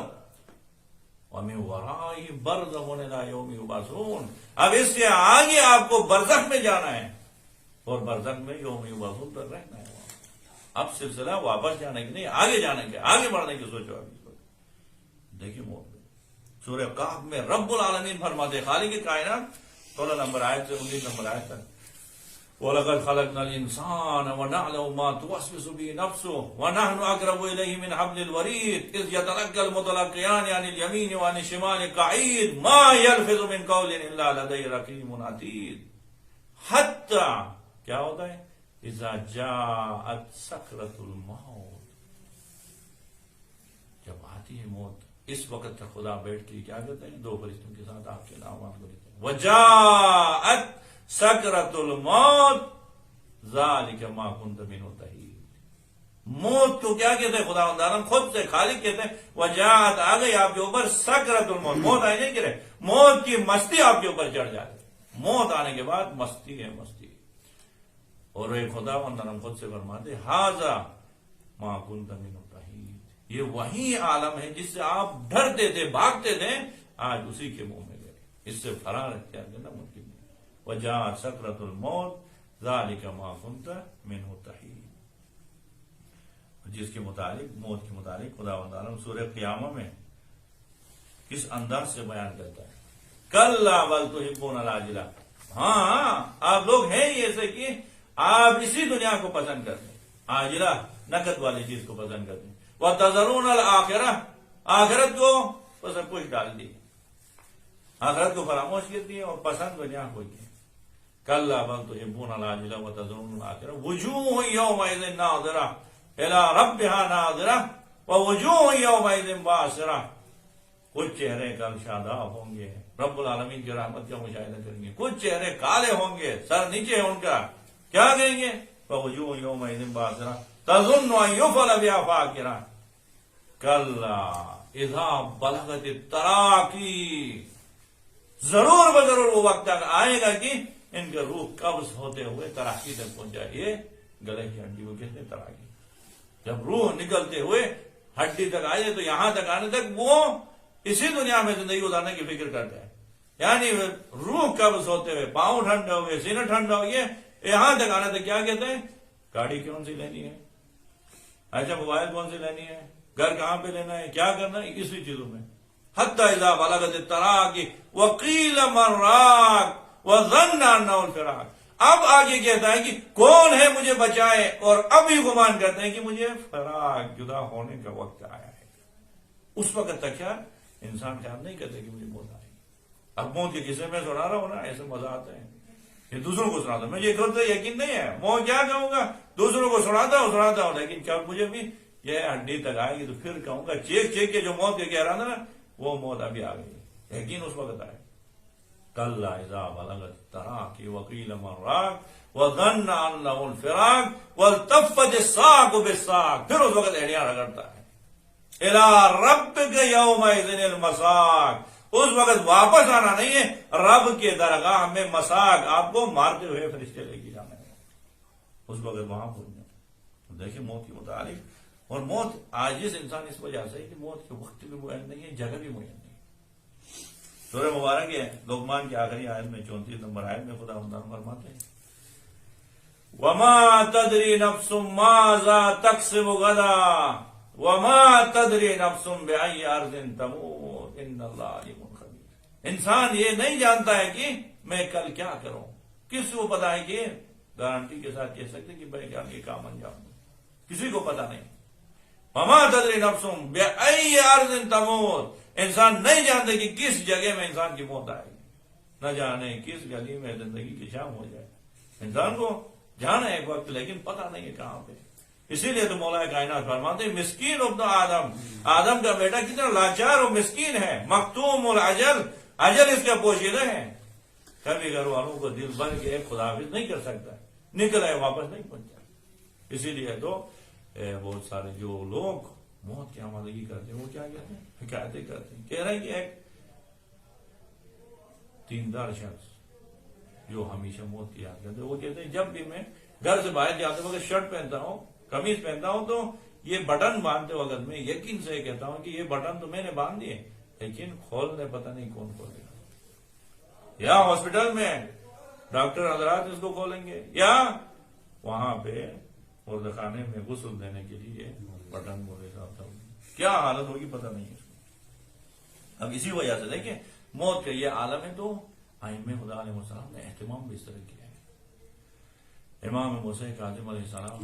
وَمِن وَرَائِهِمْ بَرْزَخٌ إِلَىٰ يَوْمِ يُبْعَثُونَ، اب اس سے آگے آپ کو برزخ میں جانا ہے، اور برزخ میں یوم یبعثون پر رہنا ہے، اب سلسلہ واپس جانے کی نہیں، آگے جانے کے، آگے بڑھنے کی سوچو۔ ابھی دیکھیے موت میں سورہ کہف میں رب العالمین فرماتے، خالق کائنات، 16 نمبر آیت سے 19 نمبر آیت تک، وَلَقَدْ خَلَقْنَا الْإِنسَانَ وَنَعْلَمُ مَا تُوَسْوِسُ بِهِ نَفْسُهُ وَنَحْنُ أَقْرَبُ إِلَيْهِ مِنْ حَبْلِ الْوَرِيدِ إِذْ يَتَلَقَّى الْمُتَلَقِّيَانِ عَنِ الْيَمِينِ وَعَنِ الشِّمَالِ قَعِيدٌ مَا يَلْفِظُ مِنْ قَوْلٍ إِلَّا لَدَيْهِ رَقِيبٌ عَتِيدٌ، حتی کیا ہوتا ہے، اذا جاءت سکرۃ الموت، جب آتی ہے موت، اس وقت تک خدا بیٹھ کے کیا کہتے ہیں، دو فرشتوں کے ساتھ آپ کے نامات کو لیتے ہیں، وجاءت سکرۃ الموت ذالک ما کنت منہ تحید، موت کو کیا کہتے ہیں، خدا عالم خود سے خالق کہتے ہیں، وجاءت آ گئی آپ کے اوپر سکرۃ الموت، موت آئی نہیں کہ موت کی مستی آپ کے اوپر چڑھ جائے، موت آنے کے بعد مستی ہے مستی. اور ایک خدا بندہ خود سے فرماتے ھذا ما کنت منہ تحید، یہ وہی عالم ہے جس سے آپ ڈرتے تھے بھاگتے تھے، آج اسی کے منہ میں گئے، اس سے فرار اختیار کرنا ممکن نہیں. وجاءت سکرۃ الموت ذالک ما کنت منہ تحید. جس کے متعلق موت کے متعلق خدا تعالیٰ سورہ قیامہ میں کس انداز سے بیان کرتا ہے، کلا بل تحبون العاجلہ. ہاں آپ لوگ ہیں یہ ایسے کہ آپ اسی دنیا کو پسند کرتے ہیں، عاجلہ نقد والی چیز کو پسند کرتے ہیں. وتذرون الآخرہ، آخرت کو سب کچھ ڈال دی، آخرت کو فراموش کر دی اور پسند دنیا کو کی. کلا بل تحبون العاجلہ وتذرون الآخرہ وجوہ یومئذ ناظرہ الی ربہا ناظرہ ووجوہ یومئذ باسرہ. کچھ چہرے کل شاداب ہوں گے، رب العالمین کی رحمت کا مشاہدہ کریں گے. کچھ چہرے کالے ہوں گے، سر نیچے ہے ان کا، کیا کہیں گے؟ ووجوہ یومئذ باسرہ تظن ان یفعل بہا فاقرہ. کلا اذا بلغت التراقی، ضرور بضرور وہ وقت تک آئے گا کہ ان کا روح قبض ہوتے ہوئے تراقی تک پہنچ جائے. یہ گلے کی ہڈی کو کہتے ہیں تراقی. جب روح نکلتے ہوئے ہڈی تک آئے تو یہاں تک آنے تک وہ اسی دنیا میں زندگی گزارنے کی فکر کرتا ہے. یعنی روح قبض ہوتے ہوئے پاؤں ٹھنڈے ہو گئے، سینے ٹھنڈا ہو گئے، یہاں تک آنے تک کیا کہتے ہیں؟ گاڑی کون سی لینی ہے، اچھا موبائل کون سی لینی ہے، گھر کہاں پہ لینا ہے، کیا کرنا ہے، اسی چیزوں میں. حتی اذا بلغت التراقی وقیل من راق وظن انہ الفراق. اب آگے کہتا ہے کہ کون ہے مجھے بچائے، اور اب یہ گمان کرتے ہیں کہ مجھے فراق، جدا ہونے کا وقت آیا ہے. اس وقت تک کیا انسان خیال نہیں کرتے کہ مجھے موت آئے گی. اب موت کے قصے میں سنا رہا ہوں نا، ایسے مزہ آتا ہے، یہ دوسروں کو سناتا ہوں. مجھے خود یقین نہیں ہے، موت کیا کہوں گا، دوسروں کو سناتا ہوں، لیکن کیا مجھے بھی یہ ہڈی تک آئے گی تو پھر کہوں گا چیک چیک کے جو موت کے کہہ رہا تھا نا، وہ موت ابھی آ گئی. یقین اس وقت آئے. کلا اذا بلغت التراقی وقیل من راق وظن انہ الفراق والتفت الساق بالساق. پھر اس وقت ایڑیاں رگڑتا ہے. الی ربک یومئذ المساق. اس وقت واپس آنا نہیں ہے، رب کے درگاہ میں مساق، آپ کو مارتے ہوئے فرشتے لے کے جانا ہے. اس وقت وہاں پہنچنا. دیکھیں موت کے متعلق، اور موت عاجز انسان اس وجہ سے کہ موت کے وقت بھی معین نہیں ہے، جگہ بھی معین نہیں ہے. سورہ مبارک ہے لقمان کی آخری آیت میں 34 نمبر آیت میں خدا فرماتے ہیں وما تدری نفس ماذا تکسب غدا وما تدری نفس بأی ارض تموت ان اللہ علیم خبیر. انسان یہ نہیں جانتا ہے کہ میں کل کیا کروں. کس کو پتا ہے کہ گارنٹی کے ساتھ کہہ سکتے کہ بھائی یہ کام انجام دوں؟ کسی کو پتا نہیں. وما تدری نفس بأی ارض تموت. انسان نہیں جانتے کہ کس جگہ میں انسان کی موت آئے گی، نہ جانے کس گلی میں زندگی کی شام ہو جائے. انسان کو جانا ہے ایک وقت، لیکن پتہ نہیں ہے کہاں پہ. اسی لیے تو مولا کائنات فرماتے ہیں مسکین ابن آدم، آدم کا بیٹا کتنا لاچار اور مسکین ہے. مختوم الاجل، اجل اس کا پوشیدہ ہے. کبھی گھر والوں کو دل بھر کے خدا حافظ نہیں کر سکتا، نکل آئے واپس نہیں پہنچا. اسی لیے تو بہت سارے جو لوگ موت کی آمادگی کرتے ہیں وہ کیا کہتے ہیں، حکایتیں کرتے ہیں. کہہ رہے ہیں کہ ایک دیندار شخص جو ہمیشہ موت کی یاد کرتے ہیں، وہ کہتے ہیں جب بھی میں گھر سے باہر جاتے وقت شرٹ پہنتا ہوں، قمیض پہنتا ہوں، تو یہ بٹن باندھتے وقت میں یقین سے کہتا ہوں کہ یہ بٹن تو میں نے باندھ دیے، لیکن کھولنے پتہ نہیں کون کھولے گا. یا ہاسپٹل میں ڈاکٹر حضرات اس کو کھولیں گے، یا وہاں پہ مردہ خانے میں غسل دینے کے لیے بٹن بولے صاحب کیا حالت ہوگی پتہ نہیں ہے اس کو. اب اسی وجہ سے دیکھیں موت کا یہ عالم ہے، تو ائمہ خدا علیہ السلام نے اہتمام بھی اس طرح کیا ہے. امام موسیٰ کاظم علیہ السلام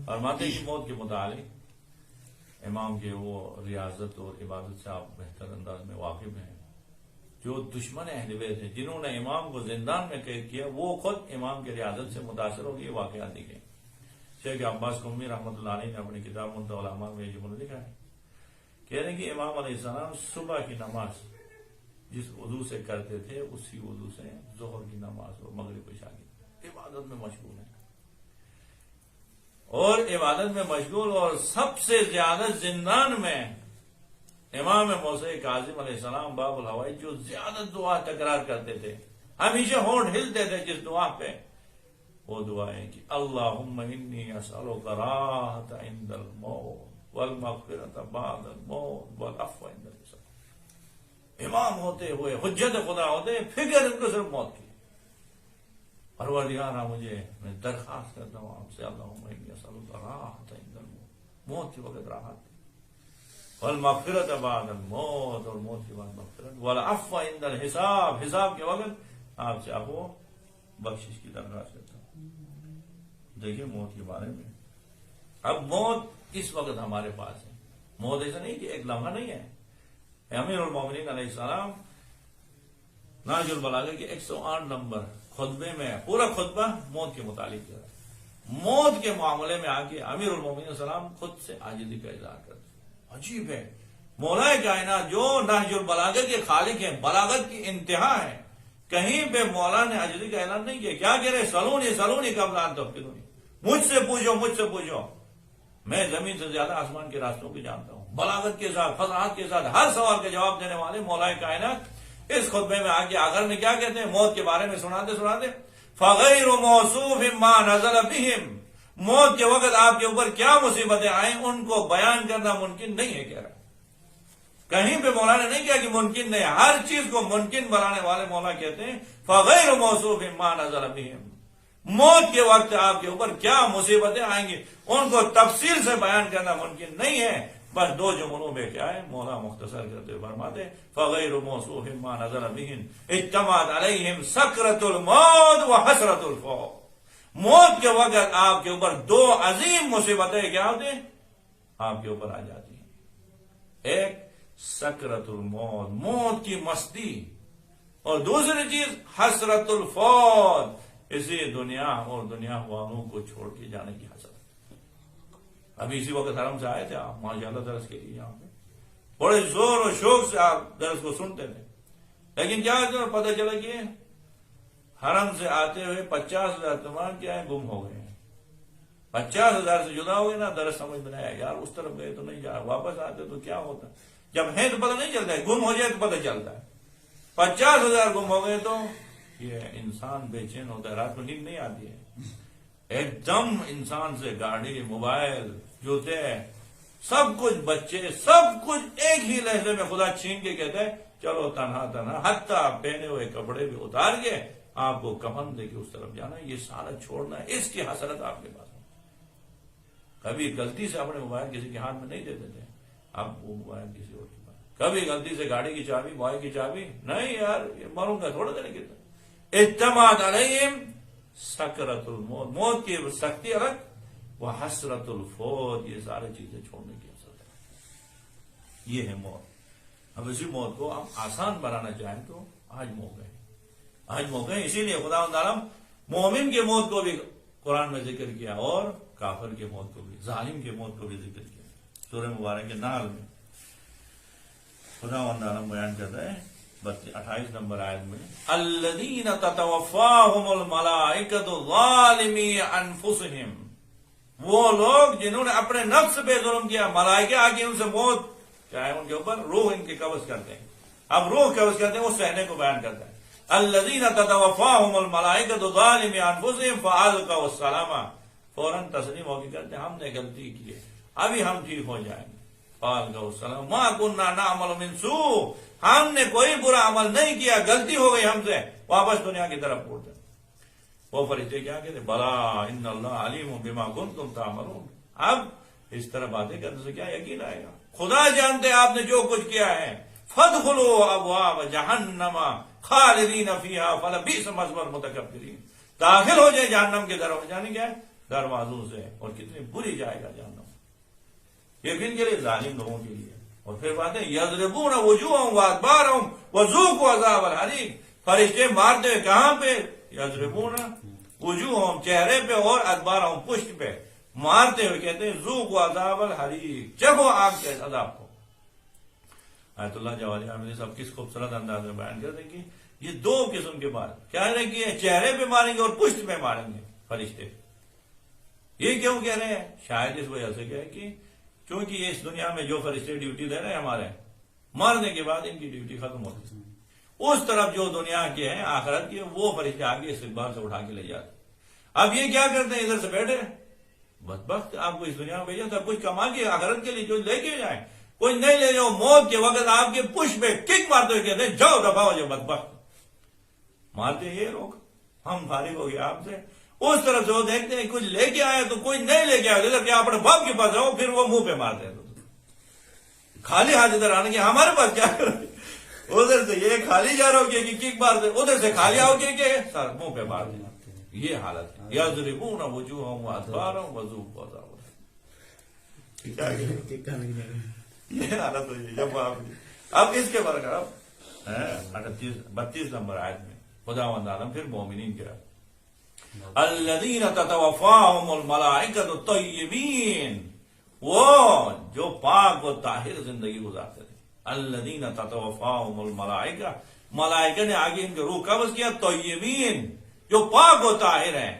فرماتے ہیں کہ موت کے متعلق امام کے وہ ریاضت اور عبادت سے آپ بہتر انداز میں واقف ہیں. جو دشمن اہل بیت ہیں جنہوں نے امام کو زندان میں قید کیا، وہ خود امام کے ریاضت سے متاثر ہو گئے. واقعات دیکھیں. شیخ عباس قمی رحمۃ اللہ علیہ نے اپنی کتاب منتہی العلماء میں یہ جملہ لکھا ہے، کہہ رہے ہیں کہ امام علیہ السلام صبح کی نماز جس وضو سے کرتے تھے اسی وضو سے ظہر کی نماز اور مغرب عشاء کی عبادت میں مشغول ہیں. اور عبادت میں مشغول، اور سب سے زیادہ زندان میں امام موسیٰ کاظم علیہ السلام باب الحوائج جو زیادہ دعا تکرار کرتے تھے، ہمیشہ ہونٹ ہلتے تھے جس دعا پہ، وہ دعا ہے کہ اللہم انی اسألک راحت عند الموت والمغفرۃ بعد الموت والعفو عند الحساب۔ امام ہوتے ہوئے، حجت خدا ہوتے، فکر ان کو صرف موت کی۔ پروردگار مجھے، میں درخواست کرتا ہوں آپ سے، اللہم انی اسألک راحت عند الموت، موت کے وقت راحت، والمغفرۃ بعد الموت، اور موت کے بعد مغفرت، والعفو عند الحساب، حساب کے وقت آپ سے آپ کو بخشش کی درخواست کرتا ہوں۔ دیکھیے موت کے بارے میں، اب موت اس وقت ہمارے پاس ہے، موت ایسا نہیں کہ ایک لمحہ نہیں ہے۔ امیر المومنین علیہ السلام نہج البلاغہ کے 108 نمبر خطبے میں پورا خطبہ موت کے متعلق ہے۔ موت کے معاملے میں آ کے امیر المومنین علیہ السلام خود سے عاجزی کا اظہار کرتے ہیں۔ عجیب ہے، مولا کائنات جو نہج البلاغہ کے خالق ہیں، بلاغت کی انتہا ہے، کہیں پہ مولا نے عاجزی کا اعلان نہیں کیا۔ کیا کہہ رہے؟ سلونی سلونی قبل ان تفتنونی، مجھ سے پوچھو، مجھ سے پوچھو، میں زمین سے زیادہ آسمان کے راستوں کو جانتا ہوں۔ بلاغت کے ساتھ، فصاحت کے ساتھ ہر سوال کا جواب دینے والے مولا کائنات اس خطبے میں آگے آخر میں کیا کہتے ہیں؟ موت کے بارے میں سناتے سناتے، فغیر موصوف ما نزل بہم، موت کے وقت آپ کے اوپر کیا مصیبتیں آئیں ان کو بیان کرنا ممکن نہیں ہے، کہہ رہا ہے۔ کہیں پہ مولا نے نہیں کہا کہ ممکن نہیں، ہر چیز کو ممکن بنانے والے مولا کہتے ہیں فغیر موصوف ما نزل بہم، موت کے وقت آپ کے اوپر کیا مصیبتیں آئیں گی ان کو تفصیل سے بیان کرنا ممکن نہیں ہے۔ بس دو جملوں میں کیا ہے مولا مختصر کرتے ہوئے فرماتے فغیر موصوف ما نزل بہم اجتمعت علیہم سکرۃ الموت وحسرۃ الفوت، موت کے وقت آپ کے اوپر دو عظیم مصیبتیں کیا ہوتی ہیں؟ آپ کے اوپر آ جاتی ہیں۔ ایک سکرۃ الموت، موت کی مستی، اور دوسری چیز حسرت الفوت، اسی دنیا اور دنیا والوں کو چھوڑ کے جانے کی حسرت۔ ابھی اسی وقت حرم سے آئے تھے آپ ماشاءاللہ درس کے لیے، یہاں پہ بڑے زور و شوق سے آپ درس کو سنتے تھے، لیکن کیا پتہ چلا کہ حرم سے آتے ہوئے 50,000 تمام کیا ہے گم ہو گئے ہیں۔ 50,000 سے جدا ہو گئے نا، درس سمجھ میں آیا یار اس طرف گئے تو نہیں جا، واپس آتے تو کیا ہوتا، جب ہے تو پتہ نہیں چلتا ہے، گم ہو جائے تو پتہ چلتا ہے۔ 50,000 گم ہو گئے تو یہ انسان بے چین ہوتا ہے، رات کو نیند نہیں آتی ہے، ایک دم انسان سے گاڑی، موبائل، جوتے، سب کچھ، بچے، سب کچھ ایک ہی لہجے میں خدا چھین کے کہتا ہے چلو تنہا تنہا، حتیٰ پہنے ہوئے کپڑے بھی اتار کے آپ کو کفن دے کے اس طرف جانا ہے، یہ سارا چھوڑنا ہے، اس کی حسرت آپ کے پاس ہے۔ کبھی غلطی سے اپنے موبائل کسی کے ہاتھ میں نہیں دیتے تھے، اب وہ موبائل کسی اور کے پاس، کبھی غلطی سے گاڑی کی چابی، بوائے کی چابی، نہیں یار یہ مروں گا تھوڑا دینے کتنا، اجتماعت علیہم سکرۃ الموت، موت کی سختی الگ، وہ حسرت الفوت، یہ ساری چیزیں چھوڑنے کی حسرت ہے، یہ ہے موت۔ اب اسی موت کو آپ آسان بنانا چاہیں تو آج موقع ہے، آج موقع ہے، اسی لیے خدا تعالیٰ مومن کے موت کو بھی قرآن میں ذکر کیا اور کافر کے موت کو بھی، ظالم کے موت کو بھی ذکر کیا۔ سورہ مبارک نحل میں خدا تعالیٰ بیان کرتا ہے 28 نمبر آیت میں، الذین تتوفاہم الملائکۃ ظالمی انفسہم، وہ لوگ جنہوں نے اپنے نفس پہ ظلم کیا، ملائکہ آگے ان سے موت چاہے ان کے اوپر روح ان کے قبض کرتے ہیں، اب روح قبض کرتے ہیں، وہ سہنے کو بیان کرتا ہے، الذین تتوفاہم الملائکۃ ظالمی انفسہم فالقوا السلام، فوراً تسلیم ہو کے کرتے ہیں ہم نے غلطی کی ہے، ابھی ہم ٹھیک ہو جائیں گے، فالقوا السلام ما کننا نعمل من سوء، ہم نے کوئی برا عمل نہیں کیا، غلطی ہو گئی ہم سے، واپس دنیا کی طرف پورتے۔ وہ فرشتے کیا کہتے بلا ان اللہ علیم بما کنتم تعملون، اب اس طرح باتیں کرنے سے کیا یقین آئے گا، خدا جانتے آپ نے جو کچھ کیا ہے، فادخلوا ابواب جہنم خالدین فیہا فلبئس مثوی المتکبرین، داخل ہو جائے جہنم کے دروازے، جانے کیا ہے دروازوں سے، اور کتنی بری جائے گا جہنم، یہ کن کے لیے؟ ظالم لوگوں کے لیے۔ اور پھر باتیں یضربون وجوہہم وادبارہم وذوقوا عذاب الحریق، فرشتے مارتے ہوئے کہاں پہ؟ یضربون وجوہہم، چہرے پہ، اور ادبارہم، پشت پہ مارتے ہوئے کہتے ہیں ذوقوا عذاب الحریق، چکھو آگ کے عذاب کو۔ آیت اللہ جوالی عاملی صاحب کس خوبصورت انداز میں بیان کرتے ہیں کہ یہ دو قسم کے بات کیا ہے کہ چہرے پہ ماریں گے اور پشت پہ ماریں گے فرشتے، یہ کیوں کہہ رہے ہیں؟ شاید اس وجہ سے کہ کیونکہ یہ اس دنیا میں جو فرشتے ڈیوٹی دے رہے ہیں ہمارے، مرنے کے بعد ان کی ڈیوٹی ختم ہوتی ہے، اس طرف جو دنیا کے ہیں آخرت کے، وہ فرشتے آگے استقبال سے اٹھا کے لے جاتے۔ اب یہ کیا کرتے ہیں؟ ادھر سے بیٹھے بدبخت، آپ کو اس دنیا میں بھیجا تھا کچھ کما کے آخرت کے لیے جو لے کے جائیں، کوئی نہیں لے جاؤ، موت کے وقت آپ کے پش پہ کک مارتے ہوئے کہتے ہیں جاؤ دفاع ہو جاؤ بدبخت، مارتے یہ لوگ، ہم فارغ ہو گئے آپ سے۔ اس طرف سے وہ دیکھتے ہیں کچھ لے کے آئے تو کوئی نہیں لے کے آئے، کیا اپنے باپ کے پاس آؤ، پھر وہ منہ پہ مارتے ہیں، خالی ہاتھ ادھر آنے کے ہمارے پاس کیا کرو، ادھر سے یہ خالی جا رہا ہو کہ کک مار دے، ادھر سے خالی آؤ کہ سر منہ پہ مار دیں، یہ حالت ہے۔ یضربون وجوہہم وادبارہم وذوقوا عذاب الحریق، یہ حالت ہوئی جب آپ اب اس کے برخلاف 32 نمبر آیت میں خداوند عالم پھر مومنین کیا، الذین تتوفاہم الملائکۃ الطیبین، وہ جو پاک و طاہر زندگی گزارتے تھے، الذین تتوفاہم الملائکہ، ملائکہ نے آگے ان کے روح قبض کیا، طیبین جو پاک و طاہر ہیں،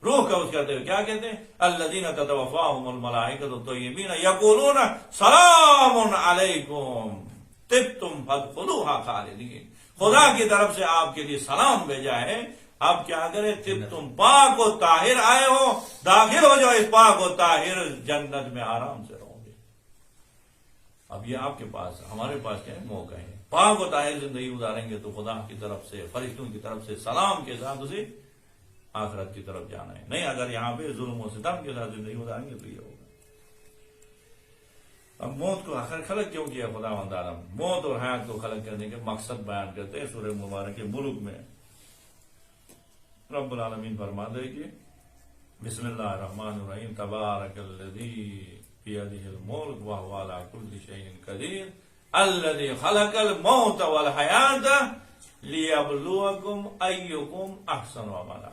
روح قبض کرتے ہوئے کیا کہتے ہیں؟ الذین تتوفاہم الملائکۃ الطیبین یقولون سلام علیکم طبتم فادخلوہا خالدین، خدا کی طرف سے آپ کے لیے سلام بھیجا ہے، آپ کیا کریں؟ طبتم، پاک و طاہر آئے ہو، داخل ہو جاؤ اس پاک و طاہر جنت میں، آرام سے رہو گے۔ اب یہ آپ کے پاس، ہمارے پاس کیا ہے؟ موقع ہے، پاک و طاہر زندگی گزاریں گے تو خدا کی طرف سے، فرشتوں کی طرف سے سلام کے ساتھ اسے آخرت کی طرف جانا ہے، نہیں اگر یہاں پہ ظلم و ستم کے ساتھ زندگی گزاریں گے تو یہ ہوگا۔ اب موت کو آخر خلق کیوں کیا خداوند عالم؟ موت اور حیات کو خلق کرنے کے مقصد بیان کرتے ہیں سورہ مبارک ملک میں۔ رب العالمین فرماتے ہیں کہ بسم اللہ الرحمن الرحیم، تبارک الذی بیدہ الملک وہو علی کل شیء قدیر الذی خلق الموت والحیات لیبلوکم ایکم احسن عملا۔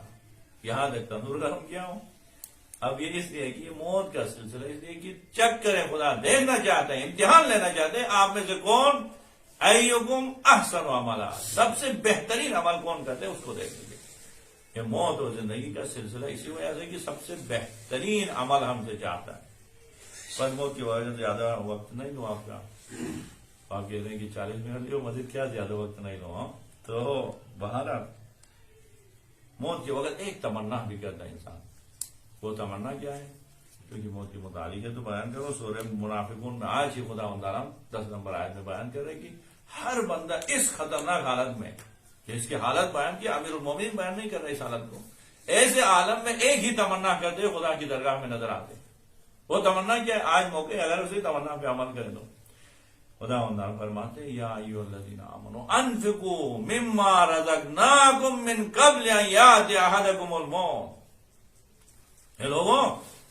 یہاں تک تندور گرم کیا ہوں، اب یہ اس لیے کہ یہ موت کا سلسلہ اس لیے کہ چیک کریں، خدا دیکھنا چاہتے ہیں، امتحان لینا چاہتے ہیں آپ میں سے کون ایکم احسن عملا، سب سے بہترین عمل کون کرتے ہیں اس کو دیکھیں گے۔ یہ موت اور زندگی کا سلسلہ اسی وجہ سے کہ سب سے بہترین عمل ہم سے چاہتا ہے۔ پر موت کی وجہ سے زیادہ وقت نہیں لوں آپ کا، آپ کہہ رہے ہیں کہ 40 منٹ لیو، مزید کیا زیادہ وقت نہیں لوں، تو باہر موت کے وقت ایک تمنا بھی کرتا ہے انسان، وہ تمنا کیا ہے؟ کیونکہ موت کے متعلق ہے تو بیان کرو، سورہ منافقون میں آج ہی خداوند عالم 10 نمبر آیت میں بیان کر رہے کہ ہر بندہ اس خطرناک حالت میں، کہ اس کی حالت بیان کی، امیر المومنین بیان نہیں کر رہے اس حالت کو، ایسے عالم میں ایک ہی تمنا کرتے ہوئے خدا کی درگاہ میں نظر آتے، وہ تمنا کیا ہے؟ آج موقع ہے، اگر اسی تمنا پہ عمل کرے تو خداوند عالم فرماتے ہیں یا ایھا الذین آمنوا انفقوا مما رزقناکم من قبل ان یأتی احدکم الموت، اے لوگوں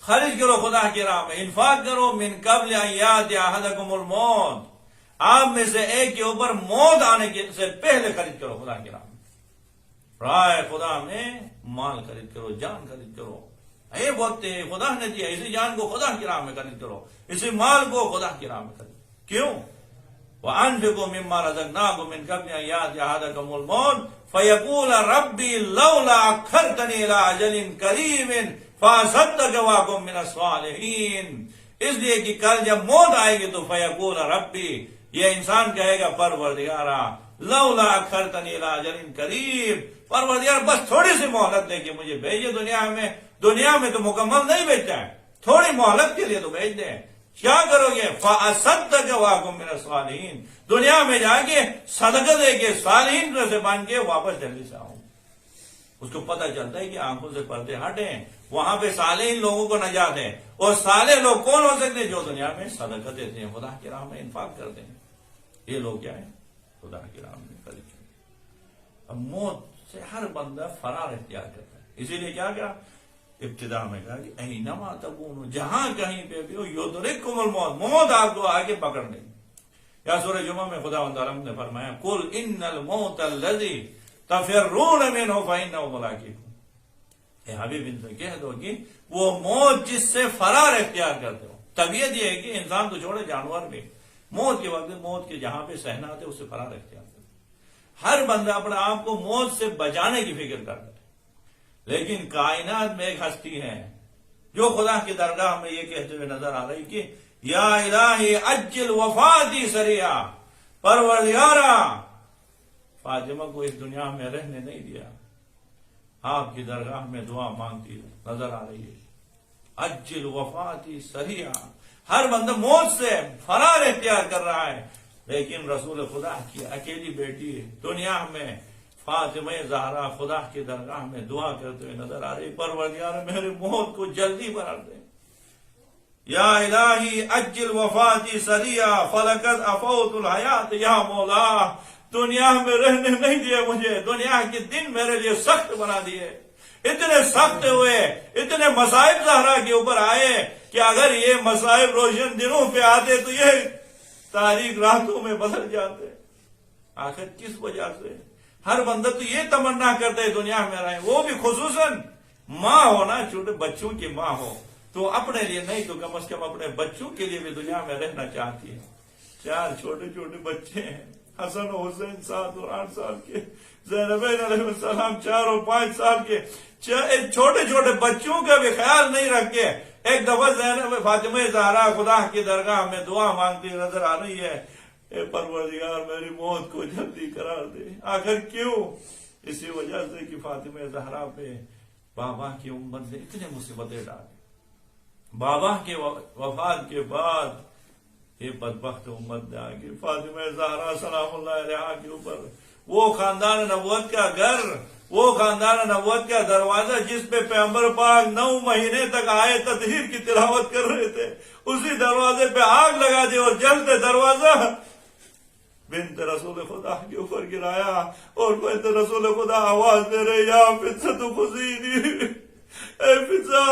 خرچ کرو خدا کی راہ میں، انفاق کرو، من قبل ان یأتی احدکم الموت، آپ میں سے ایک کے اوپر موت آنے سے پہلے خرچ کرو خدا کی راہ میں، رائے خدا میں مال خرید کرو، جان خرید کرو، اے وقت خدا نے دیا، اسی جان کو خدا کی راہ میں خرید کرو، اسی مال کو خدا کی راہ میں خرید، کیوں؟ وَأَنفِقُوا مِمَّا رَزَقْنَاكُم مِّن قَبْلِ أَن يَأْتِيَ أَحَدَكُمُ الْمَوْتُ فَيَقُولَ رَبِّي لَوْلَا أَخَّرْتَنِي إِلَىٰ أَجَلٍ قَرِيبٍ فَأَصَدَّقَ وَأَكُن مِّنَ الصَّالِحِينَ، اس لیے کہ کل جب موت آئے گی تو فَيَقُولَ رَبِّي، یہ انسان کہے گا پروردگارا، لولا اخرتنی الی اجل قریب، پروردگار بس تھوڑی سی مہلت دے کے مجھے بھیجے دنیا میں تو مکمل نہیں بھیجتا ہے، تھوڑی مہلت کے لیے تو بھیج دیں، کیا کرو گے؟ فَأَصَدَّقَ وَأَكُن مِّنَ الصَّالِحِينَ، دنیا میں جا کے صدقہ دے کے صالحین سے بن کے واپس جلدی سے آؤں۔ اس کو پتہ چلتا ہے کہ آنکھوں سے پردے ہٹیں، وہاں پہ صالحین لوگوں کو نجات ہے، اور صالح لوگ کون ہو سکتے ہیں؟ جو دنیا میں صدقہ دیتے ہیں، خدا کی راہ میں انفاق کرتے ہیں، یہ لوگ کیا ہیں؟ خدا کی راہ میں خرچ کرتے ہیں۔ اب موت سے ہر بندہ فرار اختیار کرتا ہے، اسی لیے کیا کہا ابتدا میں کہا کہ اینما تکونوا، جہاں کہیں پہ بھی ہو یدرککم الموت، موت آپ کو آگے پکڑ لے گی۔ یا سورہ جمعہ میں خداوند عالم نے فرمایا قل ان الموت الذی تفرون منہ فانہ ملاقیکم، اے حبیب ان سے کہہ دو کہ وہ موت جس سے فرار اختیار کرتے ہو، طبیعت یہ ہے کہ انسان تو چھوڑے جانور بھی موت کے وقت موت کے جہاں پہ سہنا آتے اس سے فرار اختیار کرتے، ہر بندہ اپنے آپ کو موت سے بچانے کی فکر کرتا ہے، لیکن کائنات میں ایک ہستی ہے جو خدا کی درگاہ میں یہ کہتے ہوئے نظر آ رہی کہ یا الہی عجل وفاتی سریعا، پروردگارا فاطمہ کو اس دنیا میں رہنے نہیں دیا، آپ کی درگاہ میں دعا مانگتی نظر آ رہی ہے. عجل وفاتی سریعا، ہر بندہ موت سے فرار اختیار کر رہا ہے، لیکن رسول خدا کی اکیلی بیٹی دنیا میں فاطمہ زہرا خدا کی درگاہ میں دعا کرتے ہوئے نظر آ رہی، پروردگار میرے موت کو جلدی بنا دے. یا الہی عجل وفاتی سریعا فلقد افوت الحیات، یا مولا دنیا میں رہنے نہیں دیے مجھے، دنیا کے دن میرے لیے سخت بنا دیے، اتنے سخت ہوئے، اتنے مصائب زہرا کے اوپر آئے کہ اگر یہ مصائب روشن دنوں پہ آتے تو یہ تاریک راتوں میں بدل جاتے. آخر کس وجہ سے؟ ہر بندہ تو یہ تمنا کرتا ہے دنیا میں رہے، وہ بھی خصوصاً ماں ہونا، چھوٹے بچوں کی ماں ہو تو اپنے لیے نہیں تو کم از کم اپنے بچوں کے لیے بھی دنیا میں رہنا چاہتی ہے. 4 چھوٹے چھوٹے بچے ہیں، حسن و حسین 7 اور 8 سال کے، زینبین علیہ السلام 4 اور 5 سال کے. چھوٹے چھوٹے بچوں کا بھی خیال نہیں رکھ کے ایک دفعہ زینب فاطمہ زہرا خدا کی درگاہ میں دعا مانگتی نظر آ رہی ہے، اے پروردگار میری موت کو جلدی قرار دے. آخر کیوں؟ اسی وجہ سے کہ فاطمہ زہرا پہ بابا کی امت نے اتنے مصیبتیں ڈالی. بابا کے وفات کے بعد یہ بدبخت امت نے آگے فاطمہ زہرا سلام اللہ علیہا کے اوپر وہ خاندان نبوت کا گھر، وہ خاندان نبوت کا دروازہ جس پہ پیغمبر پاک 9 مہینے تک آئے تطہیر کی تلاوت کر رہے تھے، اسی دروازے پہ آگ لگا دی اور جلتے دروازہ بنت رسول خدا کے اوپر گرایا اور بنت رسول خدا آواز دے رہے، یا فطرت خذینی، اے فضا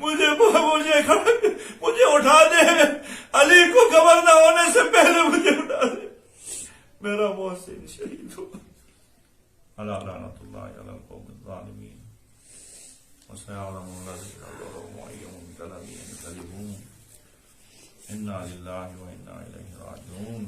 مجھے اٹھا دے، علی کو خبر نہ ہونے سے پہلے مجھے اٹھا دے، میرا محسن شہید ہو. الا لعنۃ اللہ علی القوم الظالمین وسيعلم الذين ظلموا أي منقلب ينقلبون. انا للہ وانا الیہ راجعون.